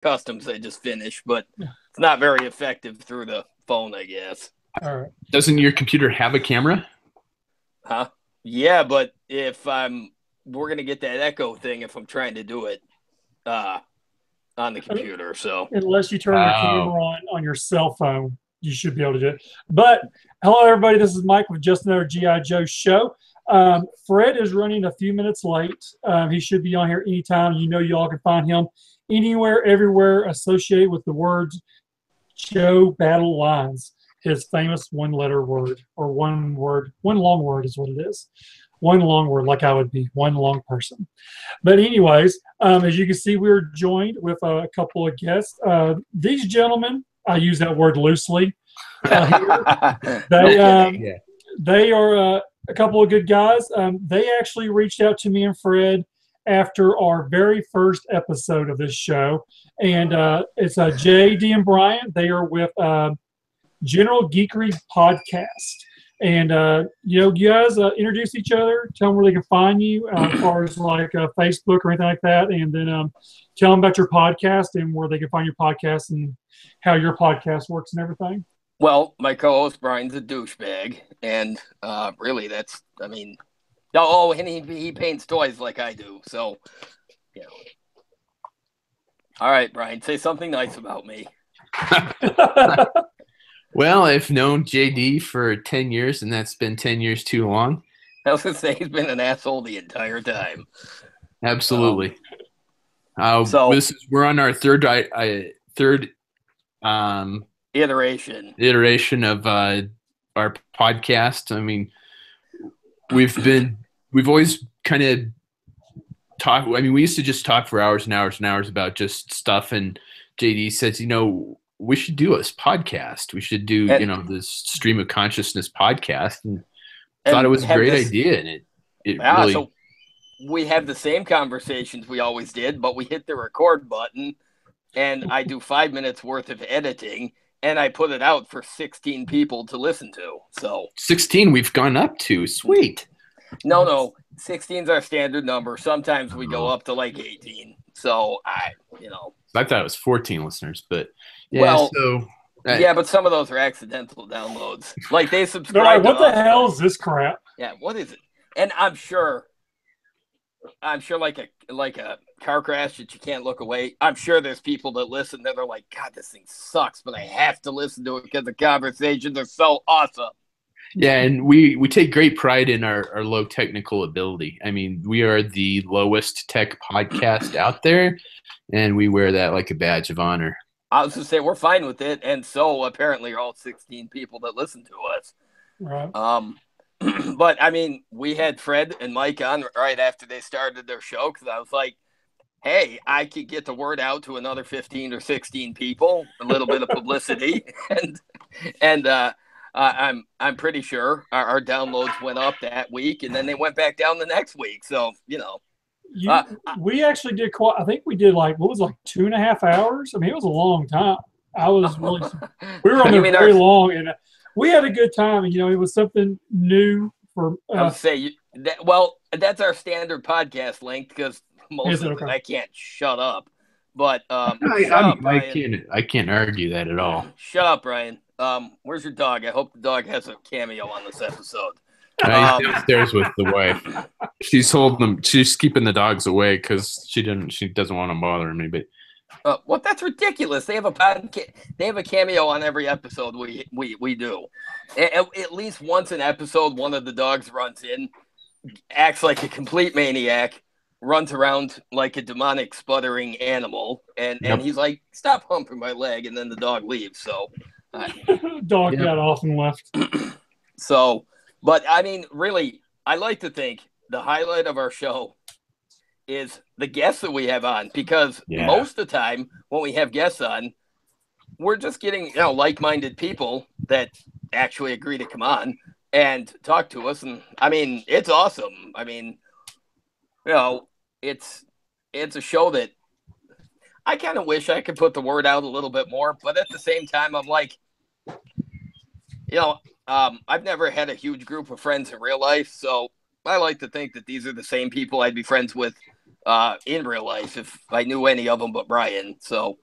customs I just finished, but it's not very effective through the phone, I guess. All right. Doesn't your computer have a camera? Huh? Yeah, but we're gonna get that echo thing if I'm trying to do it on the computer. So Unless you turn your Oh, camera on your cell phone, you should be able to do it. But hello, everybody. This is Mike with Just Another GI Joe show. Fred is running a few minutes late. He should be on here anytime. You know, you all can find him anywhere, everywhere associated with the words Joe Battle Lines. His famous one-letter word, or one word, one long word is what it is. One long word, like I would be, one long person. But anyways, as you can see, we're joined with a couple of guests. These gentlemen, I use that word loosely. They yeah. they are a couple of good guys. They actually reached out to me and Fred after our very first episode of this show, and it's JD and Brian. They are with General Geekery podcast. And you guys introduce each other, tell them where they can find you as far as like Facebook or anything like that, and then tell them about your podcast and where they can find your podcast and how your podcast works and everything. Well, my co-host Brian's a douchebag, and really, and he paints toys like I do, so you know. All right, Brian, say something nice about me. Well, I've known JD for 10 years, and that's been 10 years too long. I was gonna say he's been an asshole the entire time. Absolutely. We're on our third iteration of our podcast. I mean, we've always kind of talked. I mean, we used to just talk for hours and hours and hours about just stuff, and JD says, we should do a podcast. We should do, this stream of consciousness podcast, and thought it was a great idea. And it really. So we have the same conversations we always did, but we hit the record button, and I do 5 minutes worth of editing, and I put it out for 16 people to listen to. So 16 we've gone up to. Sweet. No, 16 is our standard number. Sometimes we go up to like 18. So I thought it was 14 listeners, but. Yeah, but some of those are accidental downloads. Like they subscribe. What the hell is this crap? Yeah, what is it? And I'm sure like a car crash that you can't look away. I'm sure there's people that listen that are like, God, this thing sucks, but I have to listen to it because the conversations are so awesome. Yeah, and we take great pride in our low technical ability. I mean, we are the lowest tech podcast out there, and we wear that like a badge of honor. I was going to say, we're fine with it, and so apparently are all 16 people that listen to us. Right. But, I mean, we had Fred and Mike on right after they started their show, because I was like, hey, I could get the word out to another 15 or 16 people, a little bit of publicity, and I'm pretty sure our downloads went up that week, and then they went back down the next week, so, we actually did I think we did 2.5 hours. I mean, it was a long time. I was really, we were on there very long, and we had a good time. And, it was something new for I would say that's our standard podcast length, because most of it I can't shut up. But I can't argue that at all. Shut up, Brian. Where's your dog? I hope the dog has a cameo on this episode. He's downstairs with the wife. She's holding them. She's keeping the dogs away because she doesn't want to bother me. But well, that's ridiculous. They have a cameo on every episode we do. At least once an episode, one of the dogs runs in, acts like a complete maniac, runs around like a demonic sputtering animal, and he's like, "Stop humping my leg," and then the dog leaves. So, dog got off and left. So. But, I mean, really, I like to think the highlight of our show is the guests that we have on, because most of the time when we have guests on, we're just getting, like-minded people that actually agree to come on and talk to us. And, I mean, it's awesome. I mean, it's a show that I kind of wish I could put the word out a little bit more, but at the same time, I'm like, I've never had a huge group of friends in real life, so I like to think that these are the same people I'd be friends with in real life if I knew any of them but Brian. So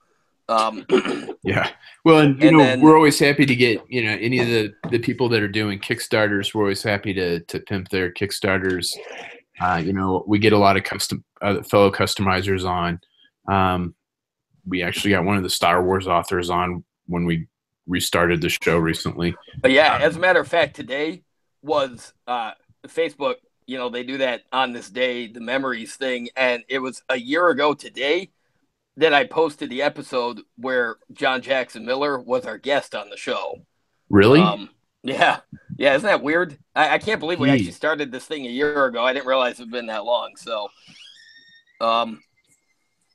Yeah. Well, and then, we're always happy to get, any of the people that are doing Kickstarters. We're always happy to pimp their Kickstarters. We get a lot of fellow customizers on. We actually got one of the Star Wars authors on when we restarted the show recently. But yeah, as a matter of fact, today was Facebook. They do that on this day, the memories thing, and it was a year ago today that I posted the episode where John Jackson Miller was our guest on the show. Really? Yeah. Isn't that weird? I can't believe we actually started this thing a year ago. I didn't realize it had been that long. So,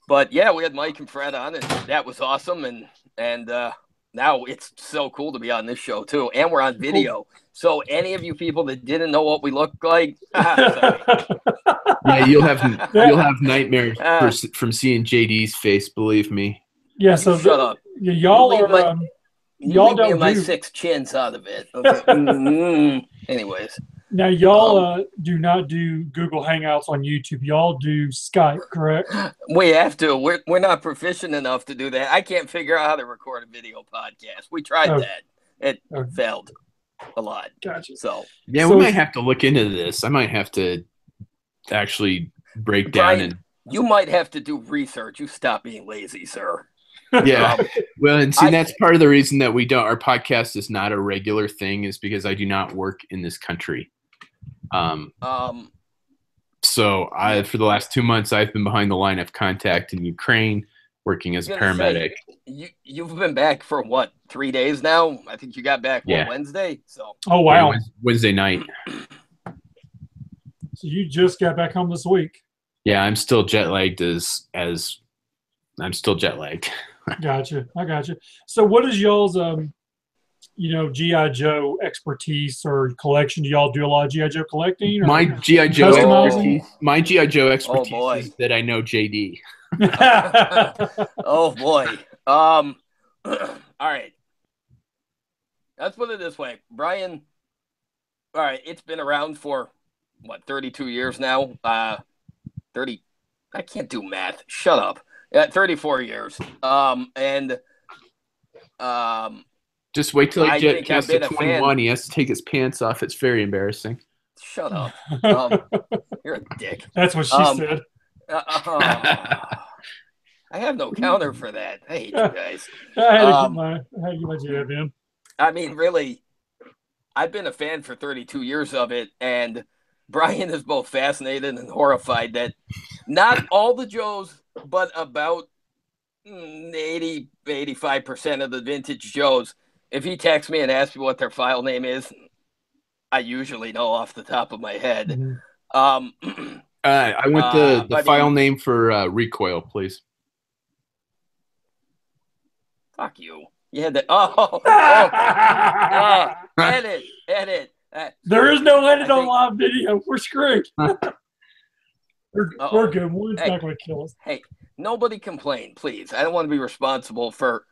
but yeah, we had Mike and Fred on, and that was awesome. And now it's so cool to be on this show too, and we're on video. Cool. So any of you people that didn't know what we look like, sorry. Yeah, you'll have nightmares from seeing JD's face. Believe me. Yeah. So shut up. Y'all are. Y'all don't my 6 chins out of it. Okay. Anyways. Now y'all do not do Google Hangouts on YouTube. Y'all do Skype, correct? We have to. We're not proficient enough to do that. I can't figure out how to record a video podcast. We tried that. It failed a lot. Gotcha. So we might have to look into this. I might have to actually break down Brian, you might have to do research. You stop being lazy, sir. Yeah. Well, and see, that's part of the reason that our podcast is not a regular thing is because I do not work in this country. So for the last 2 months, I've been behind the line of contact in Ukraine, working as a paramedic. You've been back for what, 3 days now? I think you got back Wednesday. So. Oh wow. Wednesday night. So you just got back home this week. Yeah, I'm still jet lagged I'm still jet lagged. Gotcha. I gotcha. So what is y'all's G.I. Joe expertise or collection? Do y'all do a lot of G.I. Joe collecting? Or my G.I. Joe expertise is that I know JD. Oh boy. All right. Let's put it this way. Brian, all right, it's been around for 32 years now? 30. I can't do math. Shut up. 34 years. Just wait till he gets to 21. He has to take his pants off. It's very embarrassing. Shut up. You're a dick. That's what she said. I have no counter for that. I hate you guys. I had to get my jab in. I mean, really, I've been a fan for 32 years of it, and Brian is both fascinated and horrified that not all the Joes, but about 80-85% of the vintage Joes, if he texts me and asks me what their file name is, I usually know off the top of my head. Mm-hmm. I want the file name for Recoil, please. Fuck you. You had that. Edit. There is no edit on live video. We're screwed. We're good. One's not going to kill us. Hey, nobody complain, please. I don't want to be responsible for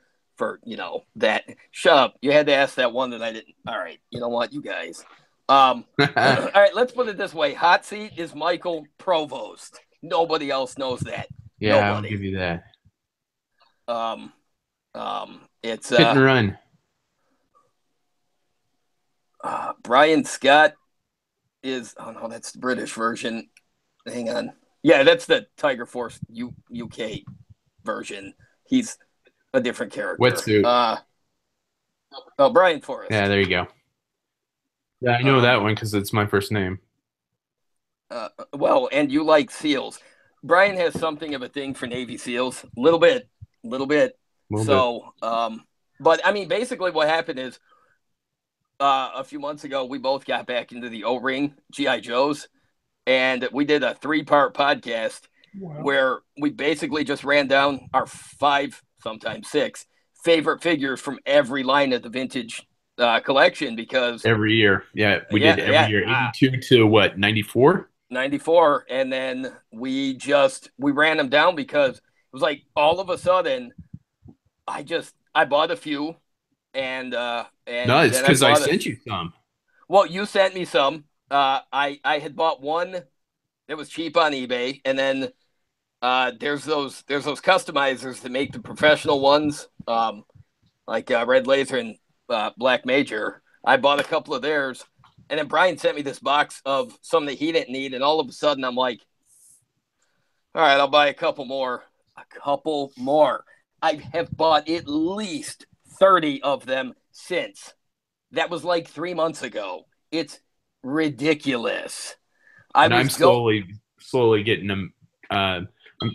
that. Shut up. You had to ask that one that I didn't. All right. You know what, you guys. All right. Let's put it this way. Hot seat is Michael Provost. Nobody else knows that. Yeah, Nobody. I'll give you that. It's hit and run. Brian Scott is. Oh no, that's the British version. Hang on. Yeah, that's the Tiger Force UK version. He's a different character. Wetsuit. Brian Forrest. Yeah, there you go. Yeah, I know that one because it's my first name. Well, and you like SEALs. Brian has something of a thing for Navy SEALs. A little bit. So, but I mean, basically what happened is a few months ago, we both got back into the O-Ring G.I. Joes, and we did a 3-part podcast where we basically just ran down our 5, sometimes 6 favorite figures from every line of the vintage collection, because every year. Yeah, we did every year. 82 to what, 94? 94. And then we ran them down because it was like all of a sudden I bought a few and no, it's because I sent you some. Well, you sent me some. I had bought one that was cheap on eBay, and then There's those customizers that make the professional ones, like Red Laser and Black Major. I bought a couple of theirs, and then Brian sent me this box of some that he didn't need, and all of a sudden I'm like, all right, I'll buy a couple more. I have bought at least 30 of them since. That was like 3 months ago. It's ridiculous. I'm slowly getting them. I'm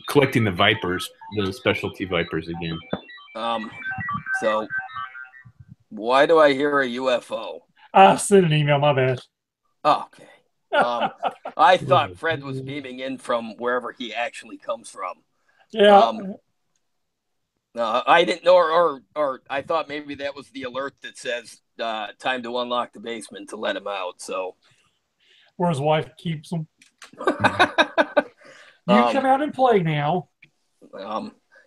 collecting the Vipers, the specialty Vipers again. So why do I hear a UFO? I sent an email, my bad. Oh, okay. I thought Fred was beaming in from wherever he actually comes from. Yeah. I didn't know, or I thought maybe that was the alert that says time to unlock the basement to let him out. So, where his wife keeps him. You come out and play now.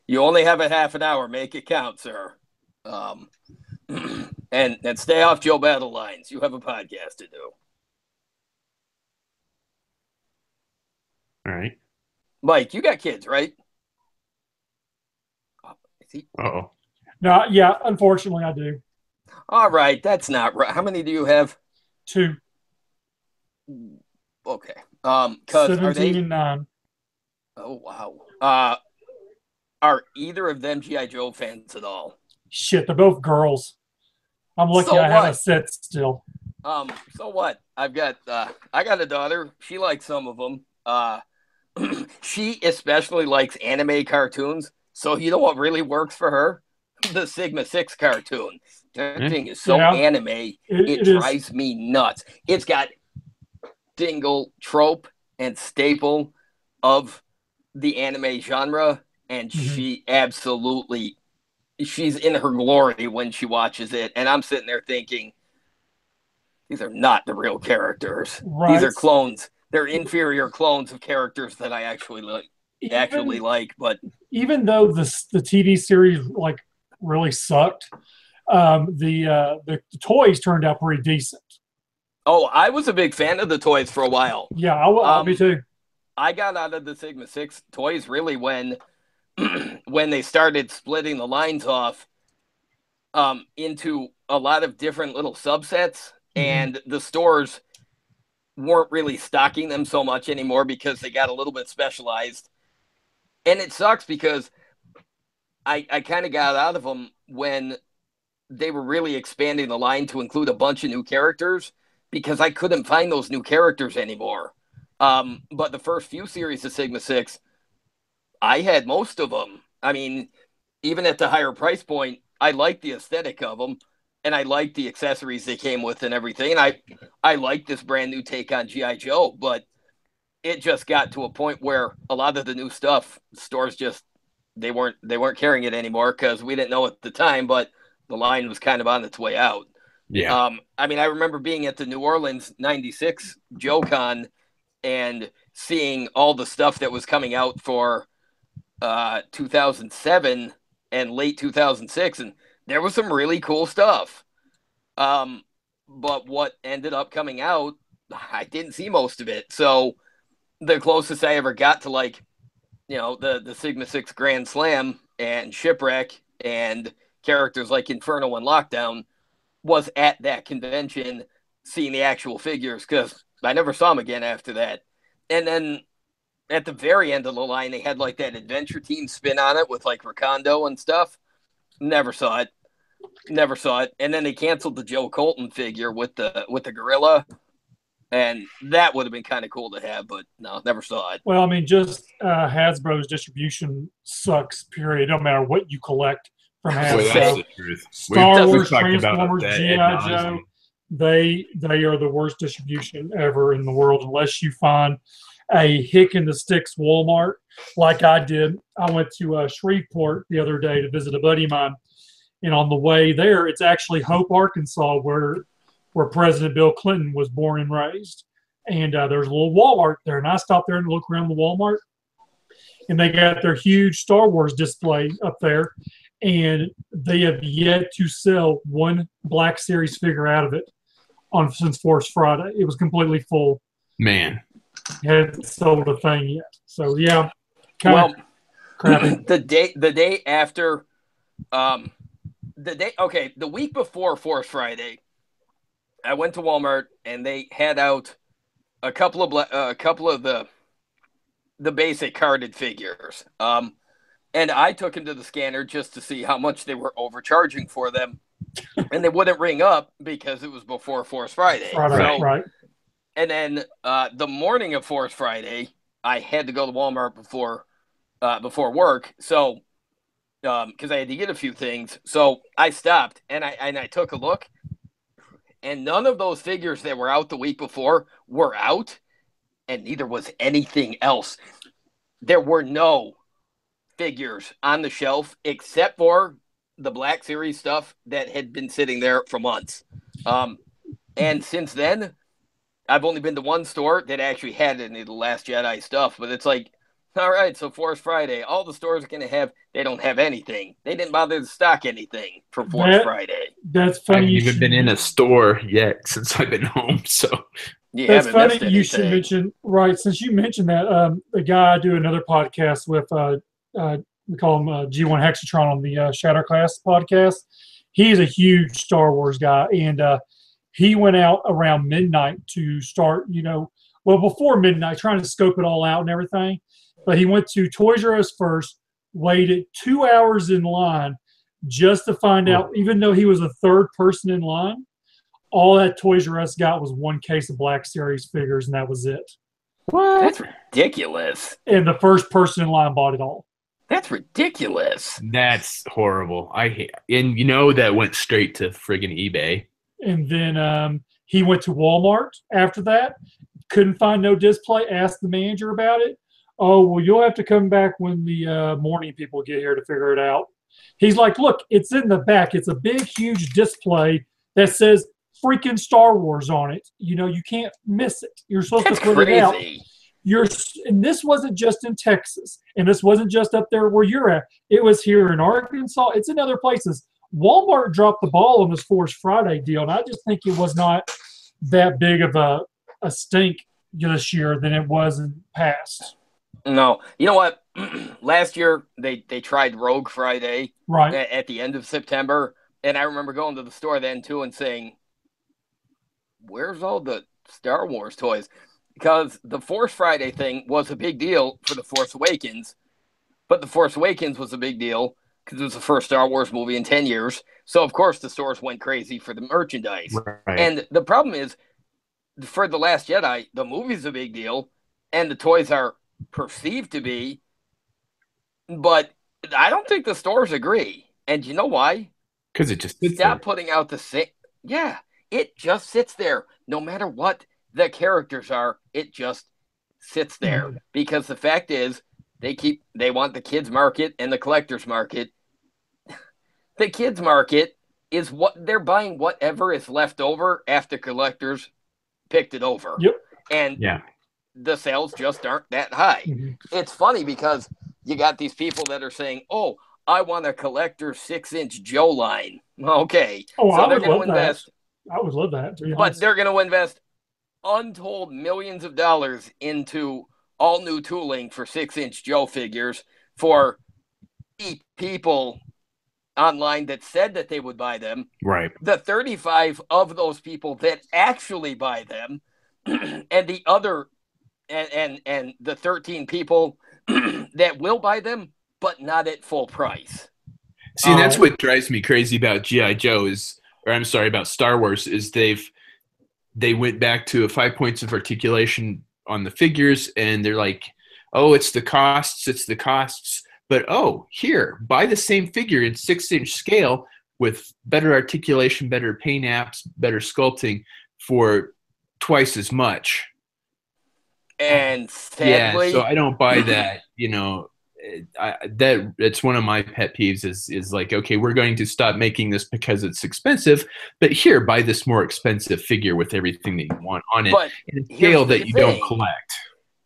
You only have a half an hour. Make it count, sir. And stay off Joe Battle Lines. You have a podcast to do. All right. Mike, you got kids, right? Uh-oh. No, yeah, unfortunately I do. All right, that's not right. How many do you have? 2. Okay. 17 and 9. Oh, wow. Are either of them G.I. Joe fans at all? Shit, they're both girls. I'm lucky I have a set still. So what? I got a daughter. She likes some of them. She especially likes anime cartoons. So you know what really works for her? The Sigma 6 cartoon. That thing is so anime. It drives me nuts. It's got single trope and staple of the anime genre, and she absolutely, she's in her glory when she watches it. And I'm sitting there thinking, these are not the real characters. Right. These are clones. They're inferior clones of characters that I actually like. But even though the TV series like really sucked, the toys turned out pretty decent. Oh, I was a big fan of the toys for a while. Yeah, me too. I got out of the Sigma 6 toys really when they started splitting the lines off into a lot of different little subsets, and the stores weren't really stocking them so much anymore because they got a little bit specialized. And it sucks because I kind of got out of them when they were really expanding the line to include a bunch of new characters because I couldn't find those new characters anymore. But the first few series of Sigma 6, I had most of them. I mean, even at the higher price point, I liked the aesthetic of them, and I liked the accessories they came with and everything. And I liked this brand new take on G.I. Joe, but it just got to a point where a lot of the new stuff, stores just, they weren't carrying it anymore because we didn't know at the time, but the line was kind of on its way out. Yeah. I mean, I remember being at the New Orleans 96 JoeCon and seeing all the stuff that was coming out for 2007 and late 2006, and there was some really cool stuff. But what ended up coming out, I didn't see most of it. So the closest I ever got to, like, you know, the Sigma 6 Grand Slam and Shipwreck and characters like Inferno and Lockdown was at that convention, seeing the actual figures, because I never saw them again after that. And then at the very end of the line, they had like that Adventure Team spin on it with like Rakondo and stuff. Never saw it. And then they canceled the Joe Colton figure with the gorilla. And that would have been kind of cool to have, but no, never saw it. Well, I mean, just Hasbro's distribution sucks, period. No matter what you collect from Hasbro. Well, that's the truth. Star Wars, Transformers, G.I. Joe, they are the worst distribution ever in the world unless you find a hick in the sticks Walmart like I did. I went to Shreveport the other day to visit a buddy of mine, and on the way there, it's actually Hope, Arkansas, where President Bill Clinton was born and raised. And there's a little Walmart there. And I stopped there and looked around the Walmart. And they got their huge Star Wars display up there. And they have yet to sell one Black Series figure out of it since Force Friday. It was completely full. Man. Hadn't sold a thing yet. So, yeah, kind of crappy. The day after, the week before Force Friday, I went to Walmart and they had out a couple of the basic carded figures. And I took them to the scanner just to see how much they were overcharging for them. And they wouldn't ring up because it was before Force Friday. Right. And then the morning of Force Friday, I had to go to Walmart before work. So, because I had to get a few things. So I stopped and I took a look. And none of those figures that were out the week before were out. And neither was anything else. There were no figures on the shelf except for the Black Series stuff that had been sitting there for months. And since then, I've only been to one store that actually had any of the Last Jedi stuff. But it's like, all right, so Force Friday, all the stores are going to have, they don't have anything. They didn't bother to stock anything for Force Friday. That's funny. I haven't even been in a store yet since I've been home, so... That's funny you should mention, right, since you mentioned that, the guy I do another podcast with, we call him G1 Hexatron on the Shatterclass podcast. He's a huge Star Wars guy, and he went out around midnight to start, before midnight, trying to scope it all out and everything. But he went to Toys R Us first, waited 2 hours in line just to find out, even though he was the third person in line, all that Toys R Us got was one case of Black Series figures, and that was it. What? That's ridiculous. And the first person in line bought it all. That's ridiculous. That's horrible. And that went straight to friggin' eBay. And then he went to Walmart after that, couldn't find no display, asked the manager about it. Oh, well, you'll have to come back when the morning people get here to figure it out. He's like, look, it's in the back. It's a big, huge display that says freaking Star Wars on it. You can't miss it. You're supposed to put it out. And this wasn't just in Texas, and this wasn't just up there where you're at. It was here in Arkansas. It's in other places. Walmart dropped the ball on this Force Friday deal, and I just think it was not that big of a stink this year than it was in the past. No. You know what? Last year, they tried Rogue Friday at the end of September, and I remember going to the store then, too, and saying, where's all the Star Wars toys? Because the Force Friday thing was a big deal for The Force Awakens, but The Force Awakens was a big deal because it was the first Star Wars movie in 10 years. So, of course, the stores went crazy for the merchandise. Right. And the problem is, for The Last Jedi, the movie's a big deal, and the toys are perceived to be, but I don't think the stores agree. And you know why? Because it just sits Stop putting out the same. Yeah. It just sits there. No matter what the characters are, it just sits there. Because the fact is, they want the kids market and the collectors market. The kids market is what they're buying, whatever is left over after collectors picked it over. Yep. And the sales just aren't that high. Mm-hmm. It's funny because you got these people that are saying, oh, I want a collector 6-inch Joe line. Okay. Oh, so they're going to invest. I would love that. But they're going to invest untold millions of dollars into all new tooling for 6-inch Joe figures for people online that said that they would buy them. Right. The 35 of those people that actually buy them, and the other, and the 13 people that will buy them, but not at full price. See, that's what drives me crazy about G.I. Joe about Star Wars is they went back to 5 points of articulation on the figures, and they're like, oh, it's the costs. But, here, buy the same figure in 6-inch scale with better articulation, better paint apps, better sculpting for twice as much. And sadly, so I don't buy that. It's one of my pet peeves is like, okay, we're going to stop making this because it's expensive, but here, buy this more expensive figure with everything that you want on it in a scale that you don't collect.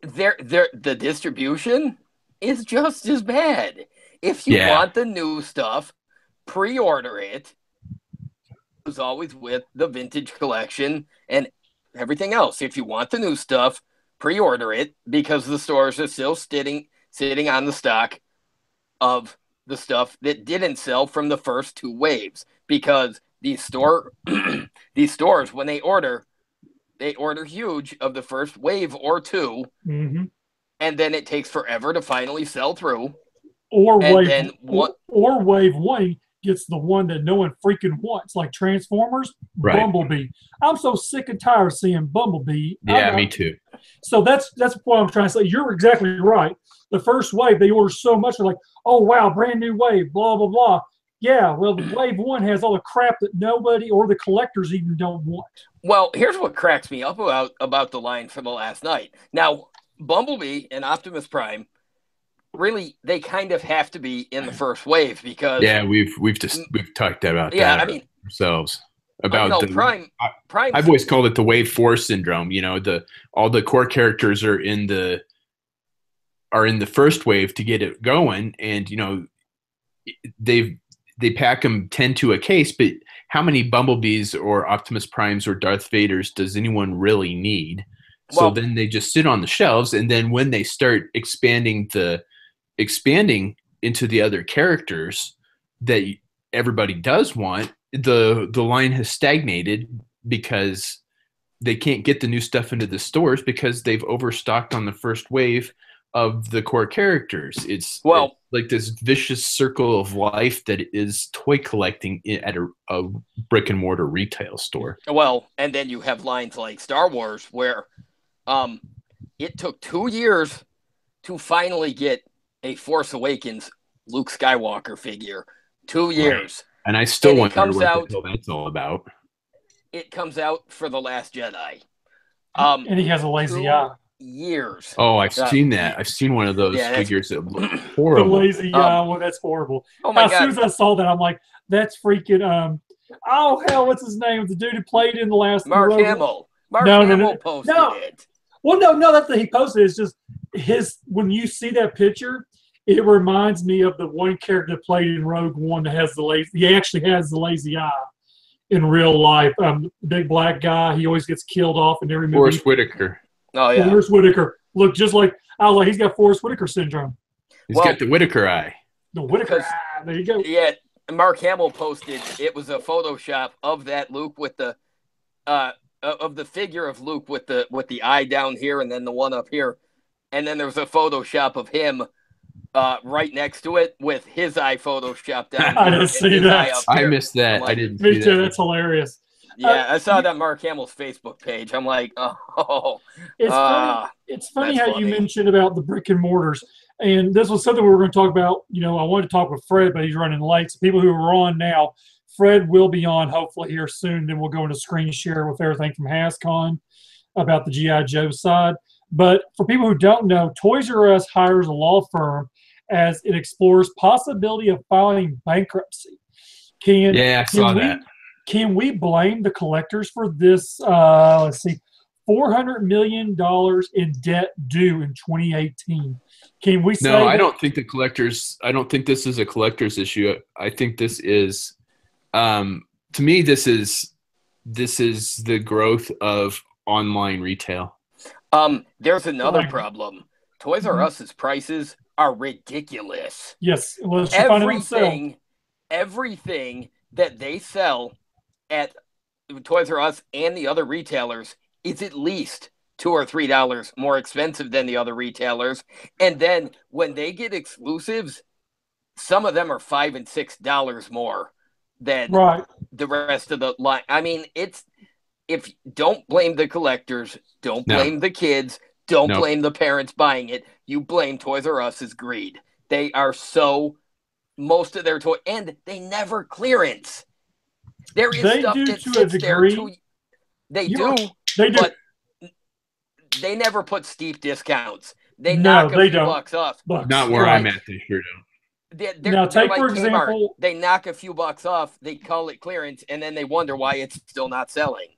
The distribution is just as bad. If you want the new stuff, pre-order it. It was always with the vintage collection and everything else. If you want the new stuff, pre-order it because the stores are still sitting on the stock of the stuff that didn't sell from the first 2 waves, because these stores, when they order huge of the first wave or 2, and then it takes forever to finally sell through. Or wave one gets the one that no one freaking wants, like Transformers, Bumblebee. I'm so sick and tired of seeing Bumblebee. Yeah, me too. So that's what I'm trying to say. You're exactly right. The first wave, they order so much, they're like, oh, wow, brand new wave, blah, blah, blah. Yeah, well, the wave 1 has all the crap that nobody or the collectors even don't want. Well, here's what cracks me up about the line for the last night. Now, Bumblebee and Optimus Prime, really, they kind of have to be in the first wave, because we've talked about that ourselves. About Prime. I've always called it the Wave 4 syndrome. You know, all the core characters are in the first wave to get it going, and you know, they pack them 10 to a case, but how many Bumblebees or Optimus Primes or Darth Vaders does anyone really need? So then they just sit on the shelves, and then when they start expanding into the other characters that everybody does want, the line has stagnated because they can't get the new stuff into the stores because they've overstocked on the first wave of the core characters. It's like this vicious circle of life that is toy collecting at a brick and mortar retail store. Well, and then you have lines like Star Wars, where it took 2 years to finally get a Force Awakens Luke Skywalker figure. 2 years. And I still wonder what the hell that's all about. It comes out for The Last Jedi. And he has a lazy eye. Years. Oh, I've seen that. I've seen one of those figures that look horrible. The lazy eye one, that's horrible. Oh my God. As soon as I saw that, I'm like, that's freaking oh hell, what's his name? The dude who played in the last Mark Hamill. Mark Hamill posted it. Well, no, that's what he posted. It's just when you see that picture, it reminds me of the one character that played in Rogue One that has he actually has the lazy eye in real life. Big black guy, he always gets killed off in every movie. Forrest Whitaker. Oh yeah, Forrest Whitaker. Look just like he's got Forrest Whitaker syndrome. He's got the Whitaker eye. The Whitaker eye. There you go. Yeah, Mark Hamill posted. It was a Photoshop of that Luke with the of the figure of Luke with the eye down here and then the one up here, and then there was a Photoshop of him right next to it with his eye Photoshopped down. I didn't see that. I missed that. I didn't. Me too. That's hilarious. Yeah, I saw that Mark Hamill's Facebook page. I'm like, oh. It's funny how you mentioned about the brick and mortars. And this was something we were going to talk about. You know, I wanted to talk with Fred, but he's running late. So people who are on now, Fred will be on hopefully here soon. Then we'll go into screen share with everything from HasCon about the G.I. Joe side. But for people who don't know, Toys R Us hires a law firm as it explores possibility of filing bankruptcy. I saw that. Can we blame the collectors for this? Let's see, $400 million in debt due in 2018. Can we say? No, I don't think the collectors. I don't think this is a collector's issue. I think this is, to me, this is the growth of online retail. There's another problem. Toys R Us's prices are ridiculous. Yes, everything that they sell at Toys R Us and the other retailers is at least $2 or $3 more expensive than the other retailers. And then when they get exclusives, some of them are $5 and $6 more than the rest of the line. I mean, don't blame the collectors, don't blame the kids, don't blame the parents buying it. You blame Toys R Us's greed. They are most of their toy, and they never clearance. There is stuff that sits there too. They do, but they never put steep discounts. They knock a few bucks off. Not where I'm at, they sure don't. Now, take for example, they knock a few bucks off, they call it clearance, and then they wonder why it's still not selling.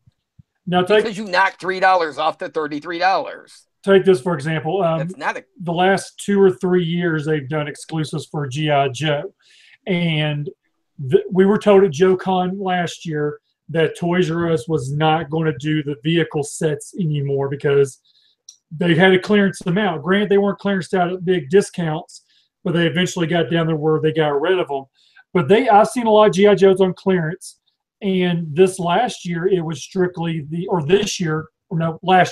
Now, because you knocked $3 off the $33. Take this for example. The last 2 or 3 years, they've done exclusives for G.I. Joe, and we were told at JoeCon last year that Toys R Us was not going to do the vehicle sets anymore because they had to clearance them out. Granted, they weren't clearanced out at big discounts, but they eventually got down there where they got rid of them. But I've seen a lot of GI Joes on clearance, and this last year it was strictly last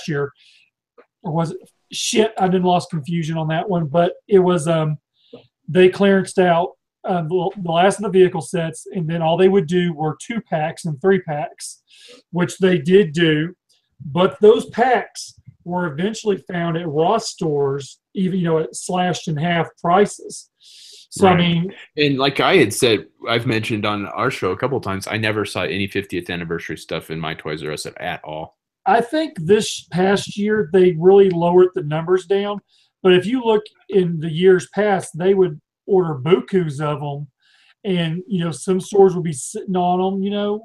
year, or was it? Shit, I didn't lost confusion on that one, but it was they clearanced out the last of the vehicle sets, and then all they would do were 2-packs and 3-packs, which they did do, but those packs were eventually found at Ross stores, even at slashed in half prices. So right. I mean, and like I had said, I've mentioned on our show a couple of times, I never saw any 50th anniversary stuff in my Toys R Us at all. I think this past year they really lowered the numbers down. But if you look in the years past, they would order bukus of them, and some stores would be sitting on them.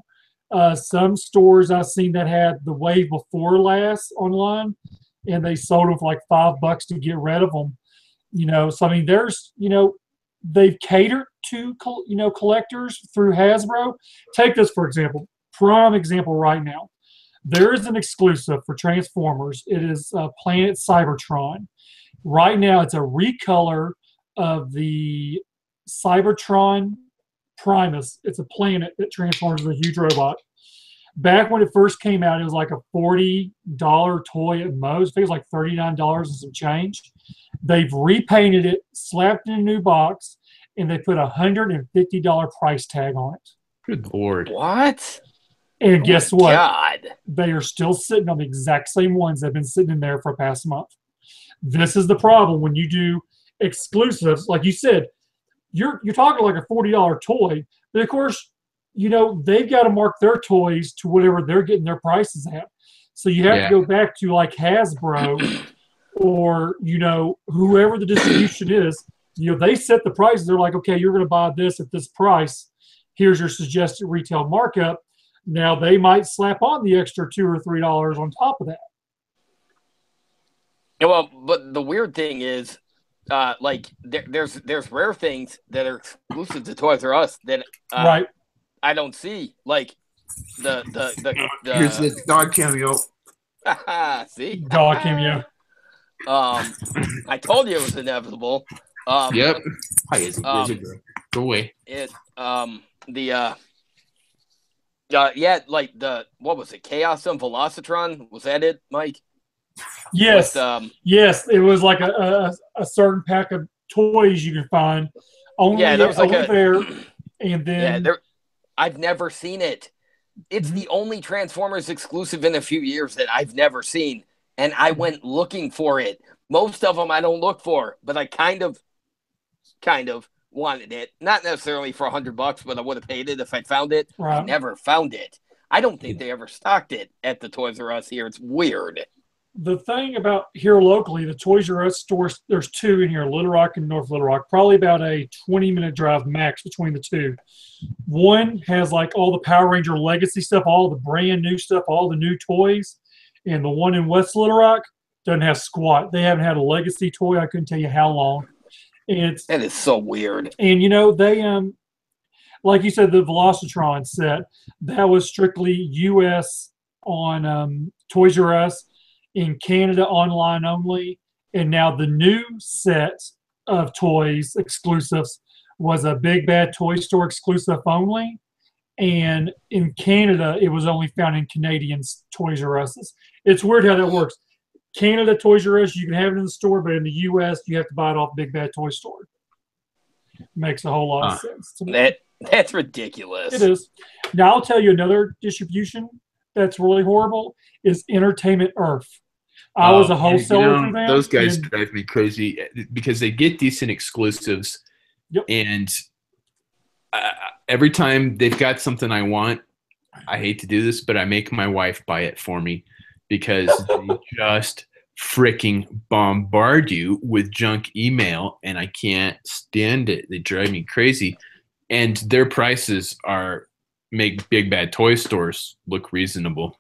Some stores I've seen that had the wave before last online, and they sold them for like $5 to get rid of them. So I mean, there's they've catered to collectors through Hasbro. Take this for example, prime example right now. There is an exclusive for Transformers. It is Planet Cybertron. Right now, it's a recolor of the Cybertron Primus. It's a planet that transforms into a huge robot. Back when it first came out, it was like a $40 toy at most. I think it was like $39 and some change. They've repainted it, slapped it in a new box, and they put a $150 price tag on it. Good Lord. What? And guess what? God. They are still sitting on the exact same ones that have been sitting in there for the past month. This is the problem when you do exclusives. Like you said, you're talking like a $40 toy, but of course, they've got to mark their toys to whatever they're getting their prices at. So you have to go back to like Hasbro or whoever the distribution is. They set the prices. They're like, okay, you're going to buy this at this price. Here's your suggested retail markup. Now they might slap on the extra $2 or $3 on top of that. Well, but the weird thing is, there's rare things that are exclusive to Toys R Us that right. I don't see. Like the here's the dog cameo. See, dog cameo. I told you it was inevitable. Yep. Hi, Izzy. Go away. What was it? Chaos and Velocitron? Was that it, Mike? Yes. Yes, it was like a certain pack of toys you could find only that was like there, and then I've never seen it. It's the only Transformers exclusive in a few years that I've never seen, and I went looking for it. Most of them I don't look for, but I kind of wanted it. Not necessarily for $100, but I would have paid it if I found it. Right. I never found it. I don't think they ever stocked it at the Toys R Us here. It's weird. The thing about here locally, the Toys R Us stores, there's two in here, Little Rock and North Little Rock, probably about a 20-minute drive max between the two. One has like all the Power Ranger Legacy stuff, all the brand new stuff, all the new toys. And the one in West Little Rock doesn't have squat. They haven't had a Legacy toy. I couldn't tell you how long. And that is so weird. And, they, like you said, the Velocitron set, that was strictly U.S. on Toys R Us. In Canada, online only. And now the new set of toys exclusives was a Big Bad Toy Store exclusive only. And in Canada, it was only found in Canadian Toys R Us's. It's weird how that works. Canada Toys R Us, you can have it in the store, but in the U.S., you have to buy it off Big Bad Toy Store. Makes a whole lot of sense to me. That's ridiculous. It is. Now, I'll tell you another distribution that's really horrible is Entertainment Earth. I was a wholesaler for them. Those guys drive me crazy because they get decent exclusives. Yep. And every time they've got something I want, I hate to do this, but I make my wife buy it for me because they just freaking bombard you with junk email, and I can't stand it. They drive me crazy. And their prices make Big Bad Toy Stores look reasonable.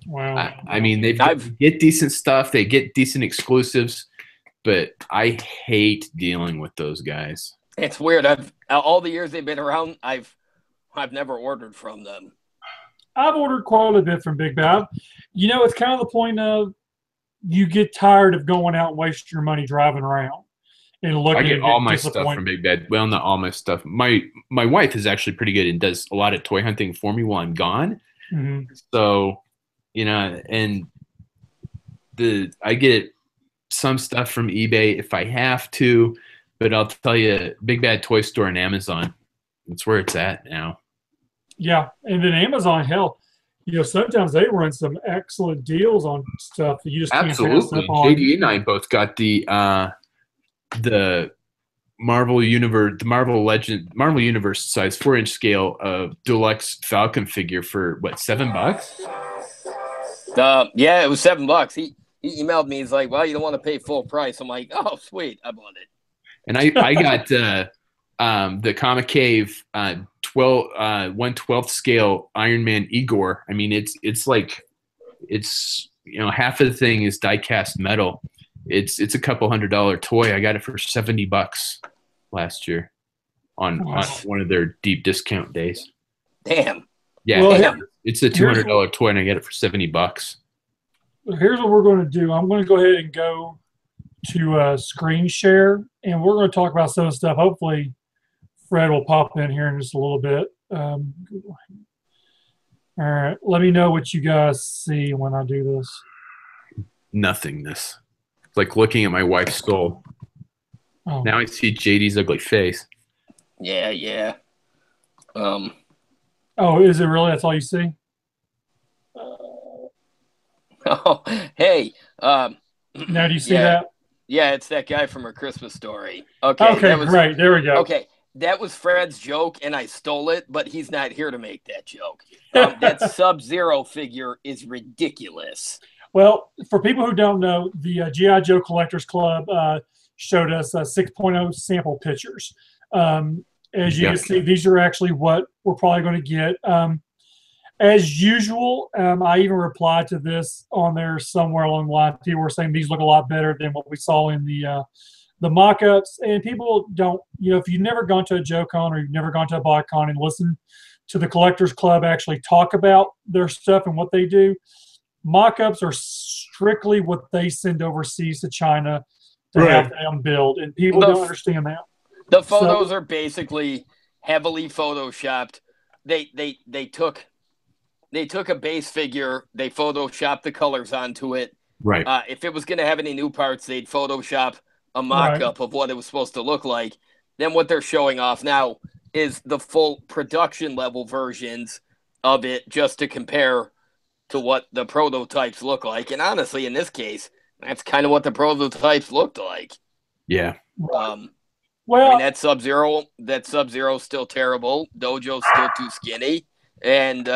Wow. I mean, they get decent stuff. They get decent exclusives, but I hate dealing with those guys. It's weird. All the years they've been around, I've never ordered from them. I've ordered quite a bit from Big Bad. It's kind of the point of you get tired of going out and wasting your money driving around and looking. I get and all my disappointed. stuff from Big Bad. Well, not all my stuff. My wife is actually pretty good and does a lot of toy hunting for me while I'm gone. Mm-hmm. So, and I get some stuff from eBay if I have to, but I'll tell you, Big Bad Toy Store and Amazon, that's where it's at now. Yeah, and then Amazon, hell, sometimes they run some excellent deals on stuff that you just can't pass up on. JD and I both got the Marvel Universe, Marvel Universe size 4-inch scale deluxe Falcon figure for what, $7? Yeah, it was $7. He emailed me. He's like, "Well, you don't want to pay full price." I'm like, "Oh, sweet, I bought it." And I got the Comic Cave 1/12 scale Iron Man Igor. I mean, it's half of the thing is die cast metal. It's a couple $100 toy. I got it for $70 last year on one of their deep discount days. Damn. Yeah, well, it's a $200 toy, and I get it for $70. Here's what we're going to do. I'm going to go ahead and go to screen share, and we're going to talk about some stuff. Hopefully, Fred will pop in here in just a little bit. All right, let me know what you guys see when I do this. Nothingness. It's like looking at my wife's soul. Oh. Now I see JD's ugly face. Yeah. Oh, is it really? That's all you see? Oh, hey. Now do you see that? Yeah, it's that guy from Her Christmas Story. Okay, great. There we go. Okay, that was Fred's joke, and I stole it, but he's not here to make that joke. That Sub-Zero figure is ridiculous. Well, for people who don't know, the G.I. Joe Collectors Club showed us 6.0 sample pictures. As you can see, these are actually what we're probably going to get. As usual, I even replied to this on there somewhere along the line. People were saying these look a lot better than what we saw in the mock-ups. And people don't, if you've never gone to a Joe Con or you've never gone to a BotCon and listened to the Collectors Club actually talk about their stuff and what they do, mock-ups are strictly what they send overseas to China to have them build. And people don't understand that. The photos are basically heavily photoshopped. They took a base figure, they photoshopped the colors onto it. Right. If it was going to have any new parts, they'd photoshop a mock-up of what it was supposed to look like. Then what they're showing off now is the full production level versions of it, just to compare to what the prototypes look like. And honestly, in this case, that's kind of what the prototypes looked like. Yeah. Well, I mean, that Sub-Zero still terrible. Dojo's still too skinny, and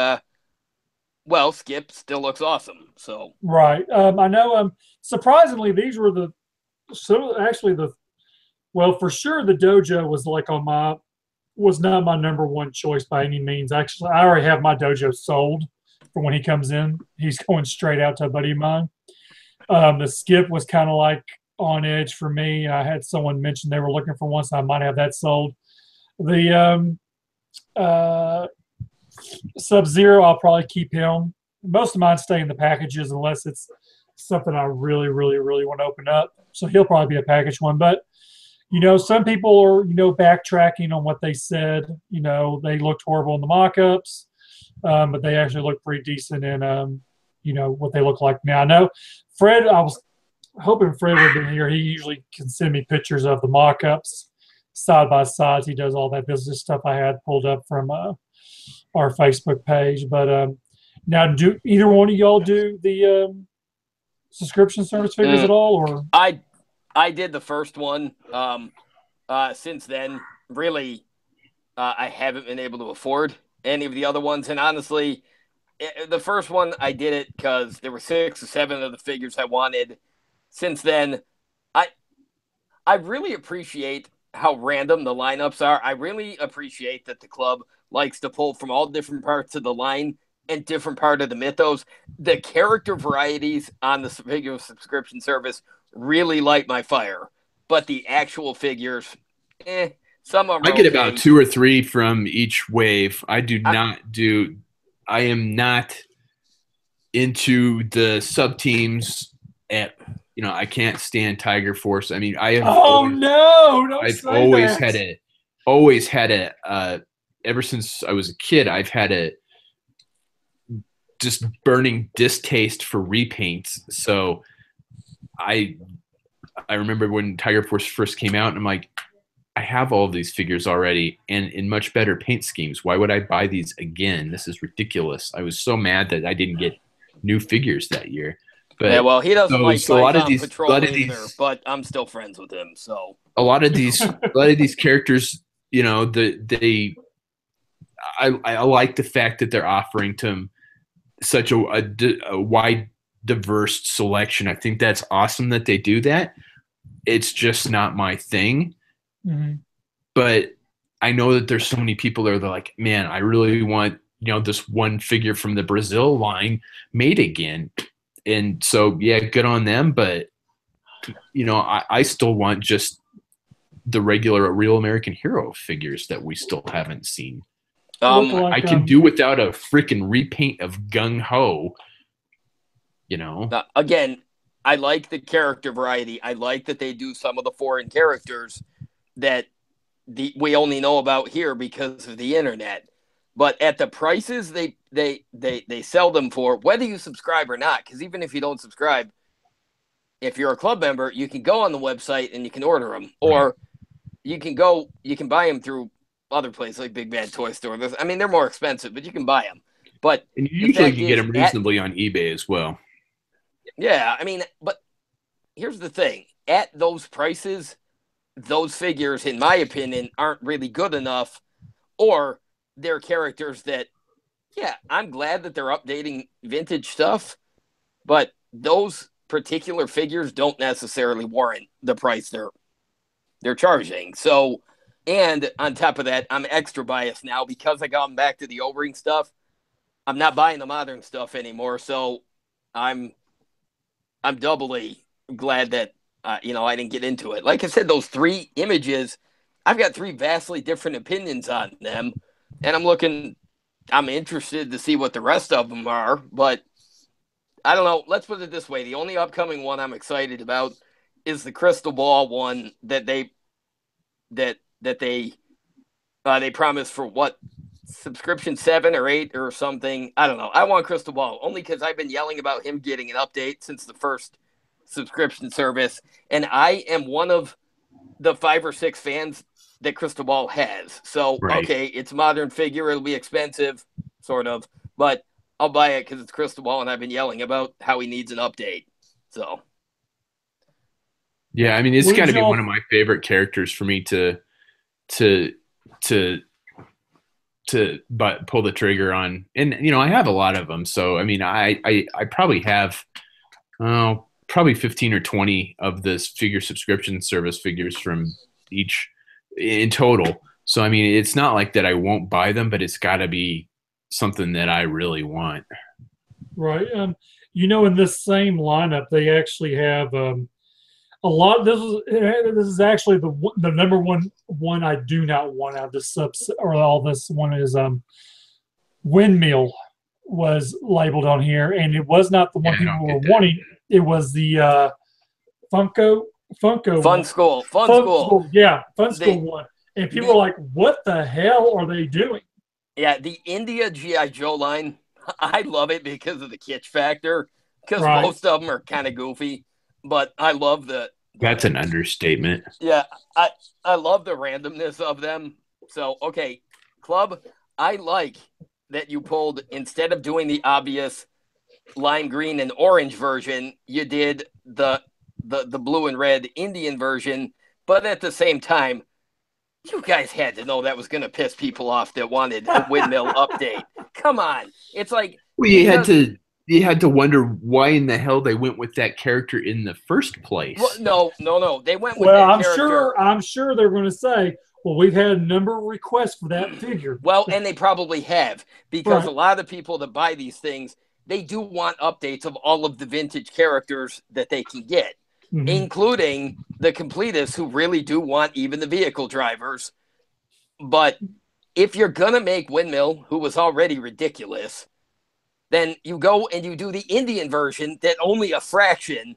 Skip still looks awesome. So right, I know. Surprisingly, these were for sure the Dojo was not my number one choice by any means. Actually, I already have my Dojo sold for when he comes in. He's going straight out to a buddy of mine. The Skip was kind of like on edge for me. I had someone mention they were looking for one, so I might have that sold. The Sub-Zero, I'll probably keep him. Most of mine stay in the packages unless it's something I really, really, really want to open up. So he'll probably be a package one. But, some people are, backtracking on what they said. They looked horrible in the mock-ups, but they actually look pretty decent in, what they look like now. I know Fred, I was hoping Fred would have been here. He usually can send me pictures of the mock-ups side by sides. He does all that business stuff I had pulled up from our Facebook page. But now, do either one of y'all do the subscription service figures at all? Or I did the first one. Since then, really, I haven't been able to afford any of the other ones. And honestly, the first one I did it because there were 6 or 7 of the figures I wanted. Since then, I really appreciate how random the lineups are. I really appreciate that the club likes to pull from all different parts of the line and different part of the mythos. The character varieties on the figure subscription service really light my fire, but the actual figures, some of them I get about 2 or 3 from each wave. I am not into the sub teams I can't stand Tiger Force. I mean, I have. Oh no! Don't I've say always that. had a. Ever since I was a kid, I've had a just burning distaste for repaints. So I remember when Tiger Force first came out, and I'm like, I have all of these figures already and in much better paint schemes. Why would I buy these again? This is ridiculous. I was so mad that I didn't get new figures that year. But yeah, well, he doesn't like so a lot of Tricom these, Patrol either, but I'm still friends with him. So a lot of these characters, I like the fact that they're offering to them such a wide, diverse selection. I think that's awesome that they do that. It's just not my thing. Mm-hmm. But I know that there's so many people there that are like, man, I really want, this one figure from the Brazil line made again. And so, yeah, good on them. But, I still want just the regular Real American Hero figures that we still haven't seen. I can do without a freaking repaint of Gung Ho, Again, I like the character variety. I like that they do some of the foreign characters that we only know about here because of the internet. But at the prices they sell them for, whether you subscribe or not, because even if you don't subscribe, if you're a club member, you can go on the website and you can order them, or you can buy them through other places like Big Bad Toy Store. They're more expensive, but you can buy them. But and you usually can get them reasonably on eBay as well. Yeah, but here's the thing: at those prices, those figures, in my opinion, aren't really good enough, or they're characters that, yeah, I'm glad that they're updating vintage stuff, but those particular figures don't necessarily warrant the price they're charging. So, and on top of that, I'm extra biased now because I gone back to the O-ring stuff. I'm not buying the modern stuff anymore, so I'm doubly glad that I didn't get into it. Like I said, those 3 images, I've got 3 vastly different opinions on them, and I'm interested to see what the rest of them are, but I don't know. Let's put it this way. The only upcoming one I'm excited about is the Crystal Ball one that they promised for what, subscription 7 or 8 or something. I don't know. I want Crystal Ball only because I've been yelling about him getting an update since the first subscription service, and I am one of the 5 or 6 fans that Crystal Ball has. So okay, it's a modern figure, it'll be expensive, sort of, but I'll buy it because it's Crystal Ball, and I've been yelling about how he needs an update. So yeah, it's got to be one of my favorite characters for me to pull the trigger on. And I have a lot of them, so I probably have probably 15 or 20 of this figure subscription service figures from each in total. So it's not like that I won't buy them, but it's got to be something that I really want. Right. In this same lineup, they actually have a lot. This is actually the number one I do not want out of this subset, or all this one is Windmill was labeled on here, and it was not the one people were wanting. It was the Funko Fun School. Yeah, Fun School one. And people were like, what the hell are they doing? Yeah, the India G.I. Joe line, I love it because of the kitsch factor, because most of them are kind of goofy, but I love That's an understatement. Yeah, I love the randomness of them. So, okay, Club, I like that you pulled, instead of doing the obvious lime green and orange version, you did the blue and red Indian version, but at the same time, you guys had to know that was going to piss people off that wanted a Windmill update. Come on. It's like... Well, you had to wonder why in the hell they went with that character in the first place. Well, no. They went with that character. I'm sure they're going to say, well, we've had a number of requests for that figure. Well, and they probably have, because a lot of the people that buy these things, they do want updates of all of the vintage characters that they can get. Mm-hmm. Including the completists who really do want even the vehicle drivers. But if you're going to make Windmill, who was already ridiculous, then you go and you do the Indian version that only a fraction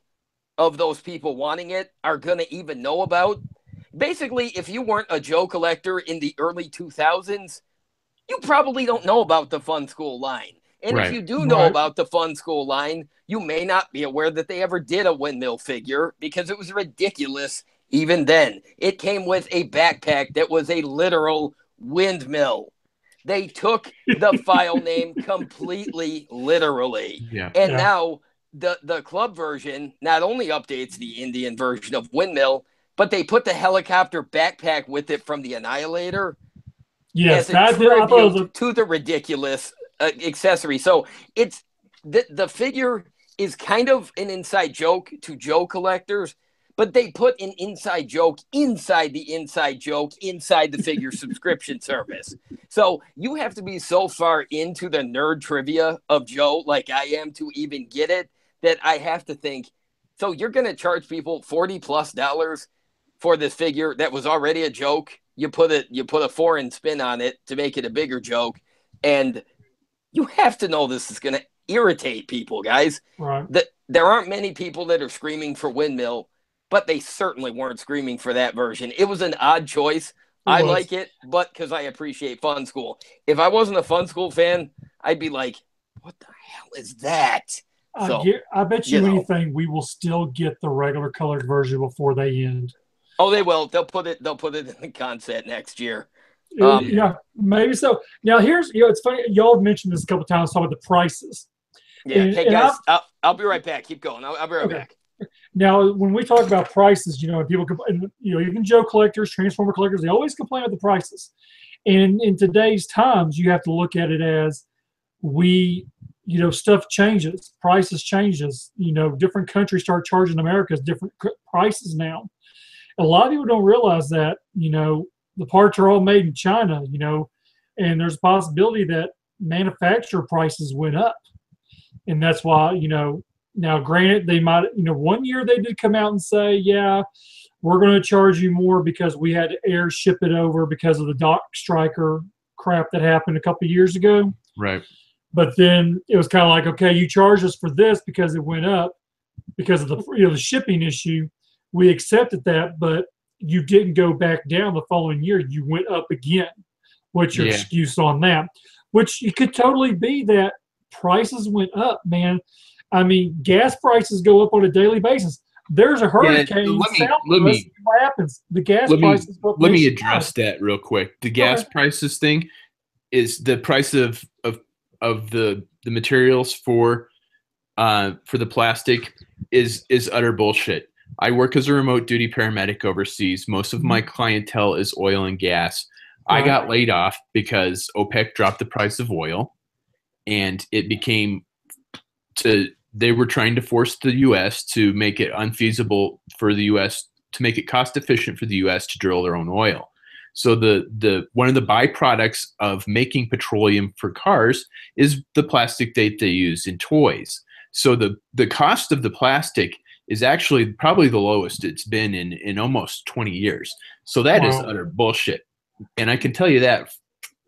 of those people wanting it are going to even know about. Basically, if you weren't a Joe collector in the early 2000s, you probably don't know about the Fun School line. And if you do know about the Fun School line, you may not be aware that they ever did a windmill figure because it was ridiculous even then. It came with a backpack that was a literal windmill. They took the file name completely literally. And now the club version not only updates the Indian version of windmill, but they put the helicopter backpack with it from the Annihilator. Yes, as a tribute to the ridiculous accessory. So it's the figure is kind of an inside joke to Joe collectors, but they put an inside joke inside the inside joke inside the figure subscription service. So you have to be so far into the nerd trivia of Joe, like I am, to even get it, that I have to think, so you're going to charge people $40+ for this figure that was already a joke. You put a foreign spin on it to make it a bigger joke, and you have to know this is going to irritate people, guys. Right. There aren't many people that are screaming for windmill, but they certainly weren't screaming for that version. It was an odd choice. I like it, but because I appreciate Fun School. If I wasn't a Fun School fan, I'd be like, what the hell is that? I bet you anything we will still get the regular colored version before they end. Oh, they will. They'll put it in the concept next year. Yeah, maybe so. Now here's it's funny. Y'all have mentioned this a couple times talking about the prices. Yeah. Hey guys, I'll be right back. Keep going. I'll be right back. Now, when we talk about prices, people, even Joe collectors, Transformer collectors, they always complain about the prices. And in today's times, you have to look at it as stuff changes, prices changes. Different countries start charging America's different prices now. A lot of people don't realize that, the parts are all made in China, and there's a possibility that manufacturer prices went up. And that's why, now granted, they might, 1 year they did come out and say, yeah, we're going to charge you more because we had to air ship it over because of the dock striker crap that happened a couple of years ago. Right. But then it was kind of like, okay, you charge us for this because it went up because of the shipping issue. We accepted that, but you didn't go back down the following year. You went up again. What's your excuse on that? Which it could totally be that prices went up, man. I mean, gas prices go up on a daily basis. There's a hurricane. What happens? The gas prices go up. Let me address that real quick. The gas prices thing is the price of the materials for the plastic is utter bullshit. I work as a remote duty paramedic overseas. Most of my clientele is oil and gas. I got laid off because OPEC dropped the price of oil, and it became they were trying to force the U.S. to make it unfeasible for the U.S. to make it cost efficient for the U.S. to drill their own oil. So the one of the byproducts of making petroleum for cars is the plastic that they use in toys. So the cost of the plastic is actually probably the lowest it's been in almost 20 years. So that is utter bullshit. And I can tell you that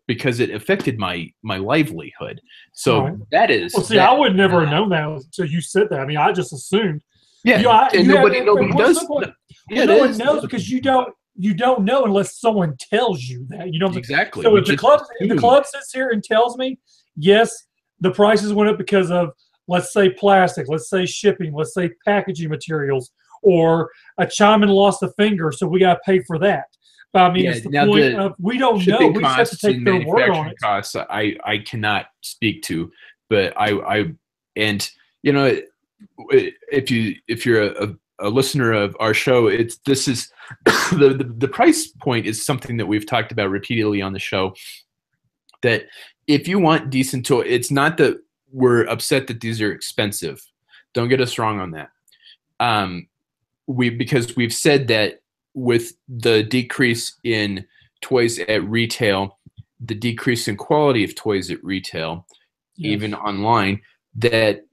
because it affected my livelihood. So that is. Well, see, I would never have known that until you said that. I mean, I just assumed. Yeah, and nobody does. No one knows because you don't know unless someone tells you that. You don't exactly. So if the club sits here and tells me, yes, the prices went up because of, let's say, plastic, let's say shipping, let's say packaging materials, or a Chinaman lost a finger, so we got to pay for that. But I mean, it's the point of we don't know. We just have to take their word on it. Costs I cannot speak to, but I if you're a listener of our show, this is the price point is something that we've talked about repeatedly on the show. That if you want decent toy, it's not that we're upset that these are expensive. Don't get us wrong on that. Because we've said that with the decrease in toys at retail, the decrease in quality of toys at retail, even online, that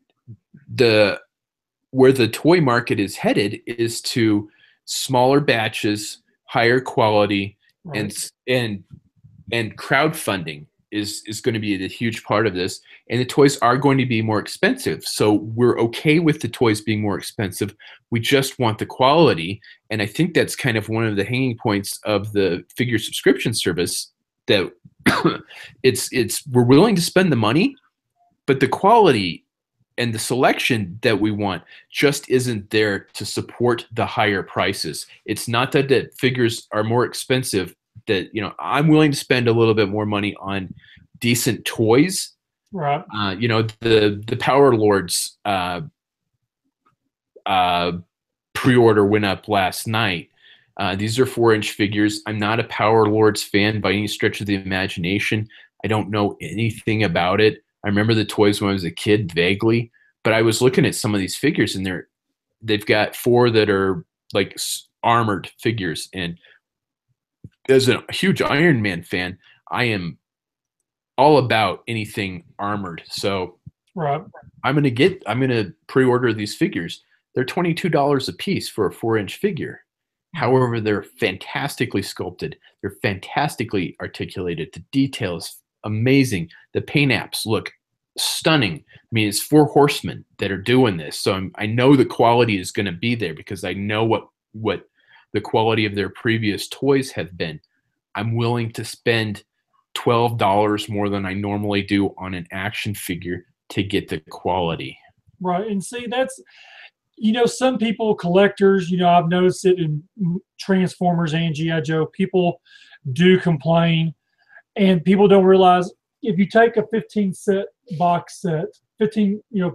where the toy market is headed is to smaller batches, higher quality, and crowdfunding. is going to be a huge part of this, and the toys are going to be more expensive. So we're okay with the toys being more expensive. We just want the quality, and I think that's kind of one of the hanging points of the figure subscription service, that it's we're willing to spend the money, but the quality and the selection that we want just isn't there to support the higher prices. It's not that the figures are more expensive, that, you know, I'm willing to spend a little bit more money on decent toys. Right. You know, the Power Lords pre-order went up last night. These are 4-inch figures. I'm not a Power Lords fan by any stretch of the imagination. I don't know anything about it. I remember the toys when I was a kid vaguely, but I was looking at some of these figures, and they've got 4 that are like armored figures. And as a huge Iron Man fan, I am all about anything armored. So right. I'm gonna pre-order these figures. They're $22 a piece for a 4-inch figure. However, they're fantastically sculpted. They're fantastically articulated. The detail is amazing. The paint apps look stunning. I mean, it's 4 horsemen that are doing this, so I know the quality is going to be there because I know what the quality of their previous toys have been. I'm willing to spend $12 more than I normally do on an action figure to get the quality. Right, and see, that's, you know, some people, collectors, you know, I've noticed it in Transformers and G.I. Joe, people do complain, and people don't realize if you take a 15 box set,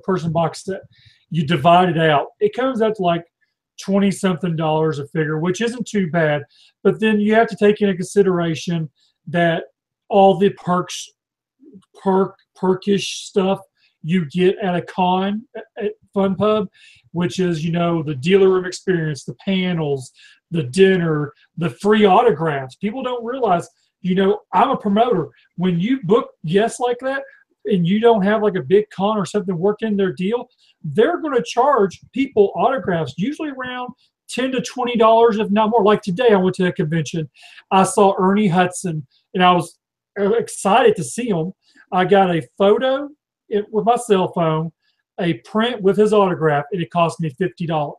person box set, you divide it out, it comes out to like $20-something a figure, which isn't too bad. But then you have to take into consideration that all the perkish stuff you get at a con at Fun Pub, which is, you know, the dealer room experience, the panels, the dinner, the free autographs. People don't realize, you know, I'm a promoter. When you book guests like that and you don't have like a big con or something work in their deal, they're going to charge people autographs, usually around $10 to $20, if not more. Like today, I went to a convention. I saw Ernie Hudson, and I was excited to see him. I got a photo with my cell phone, a print with his autograph, and it cost me $50.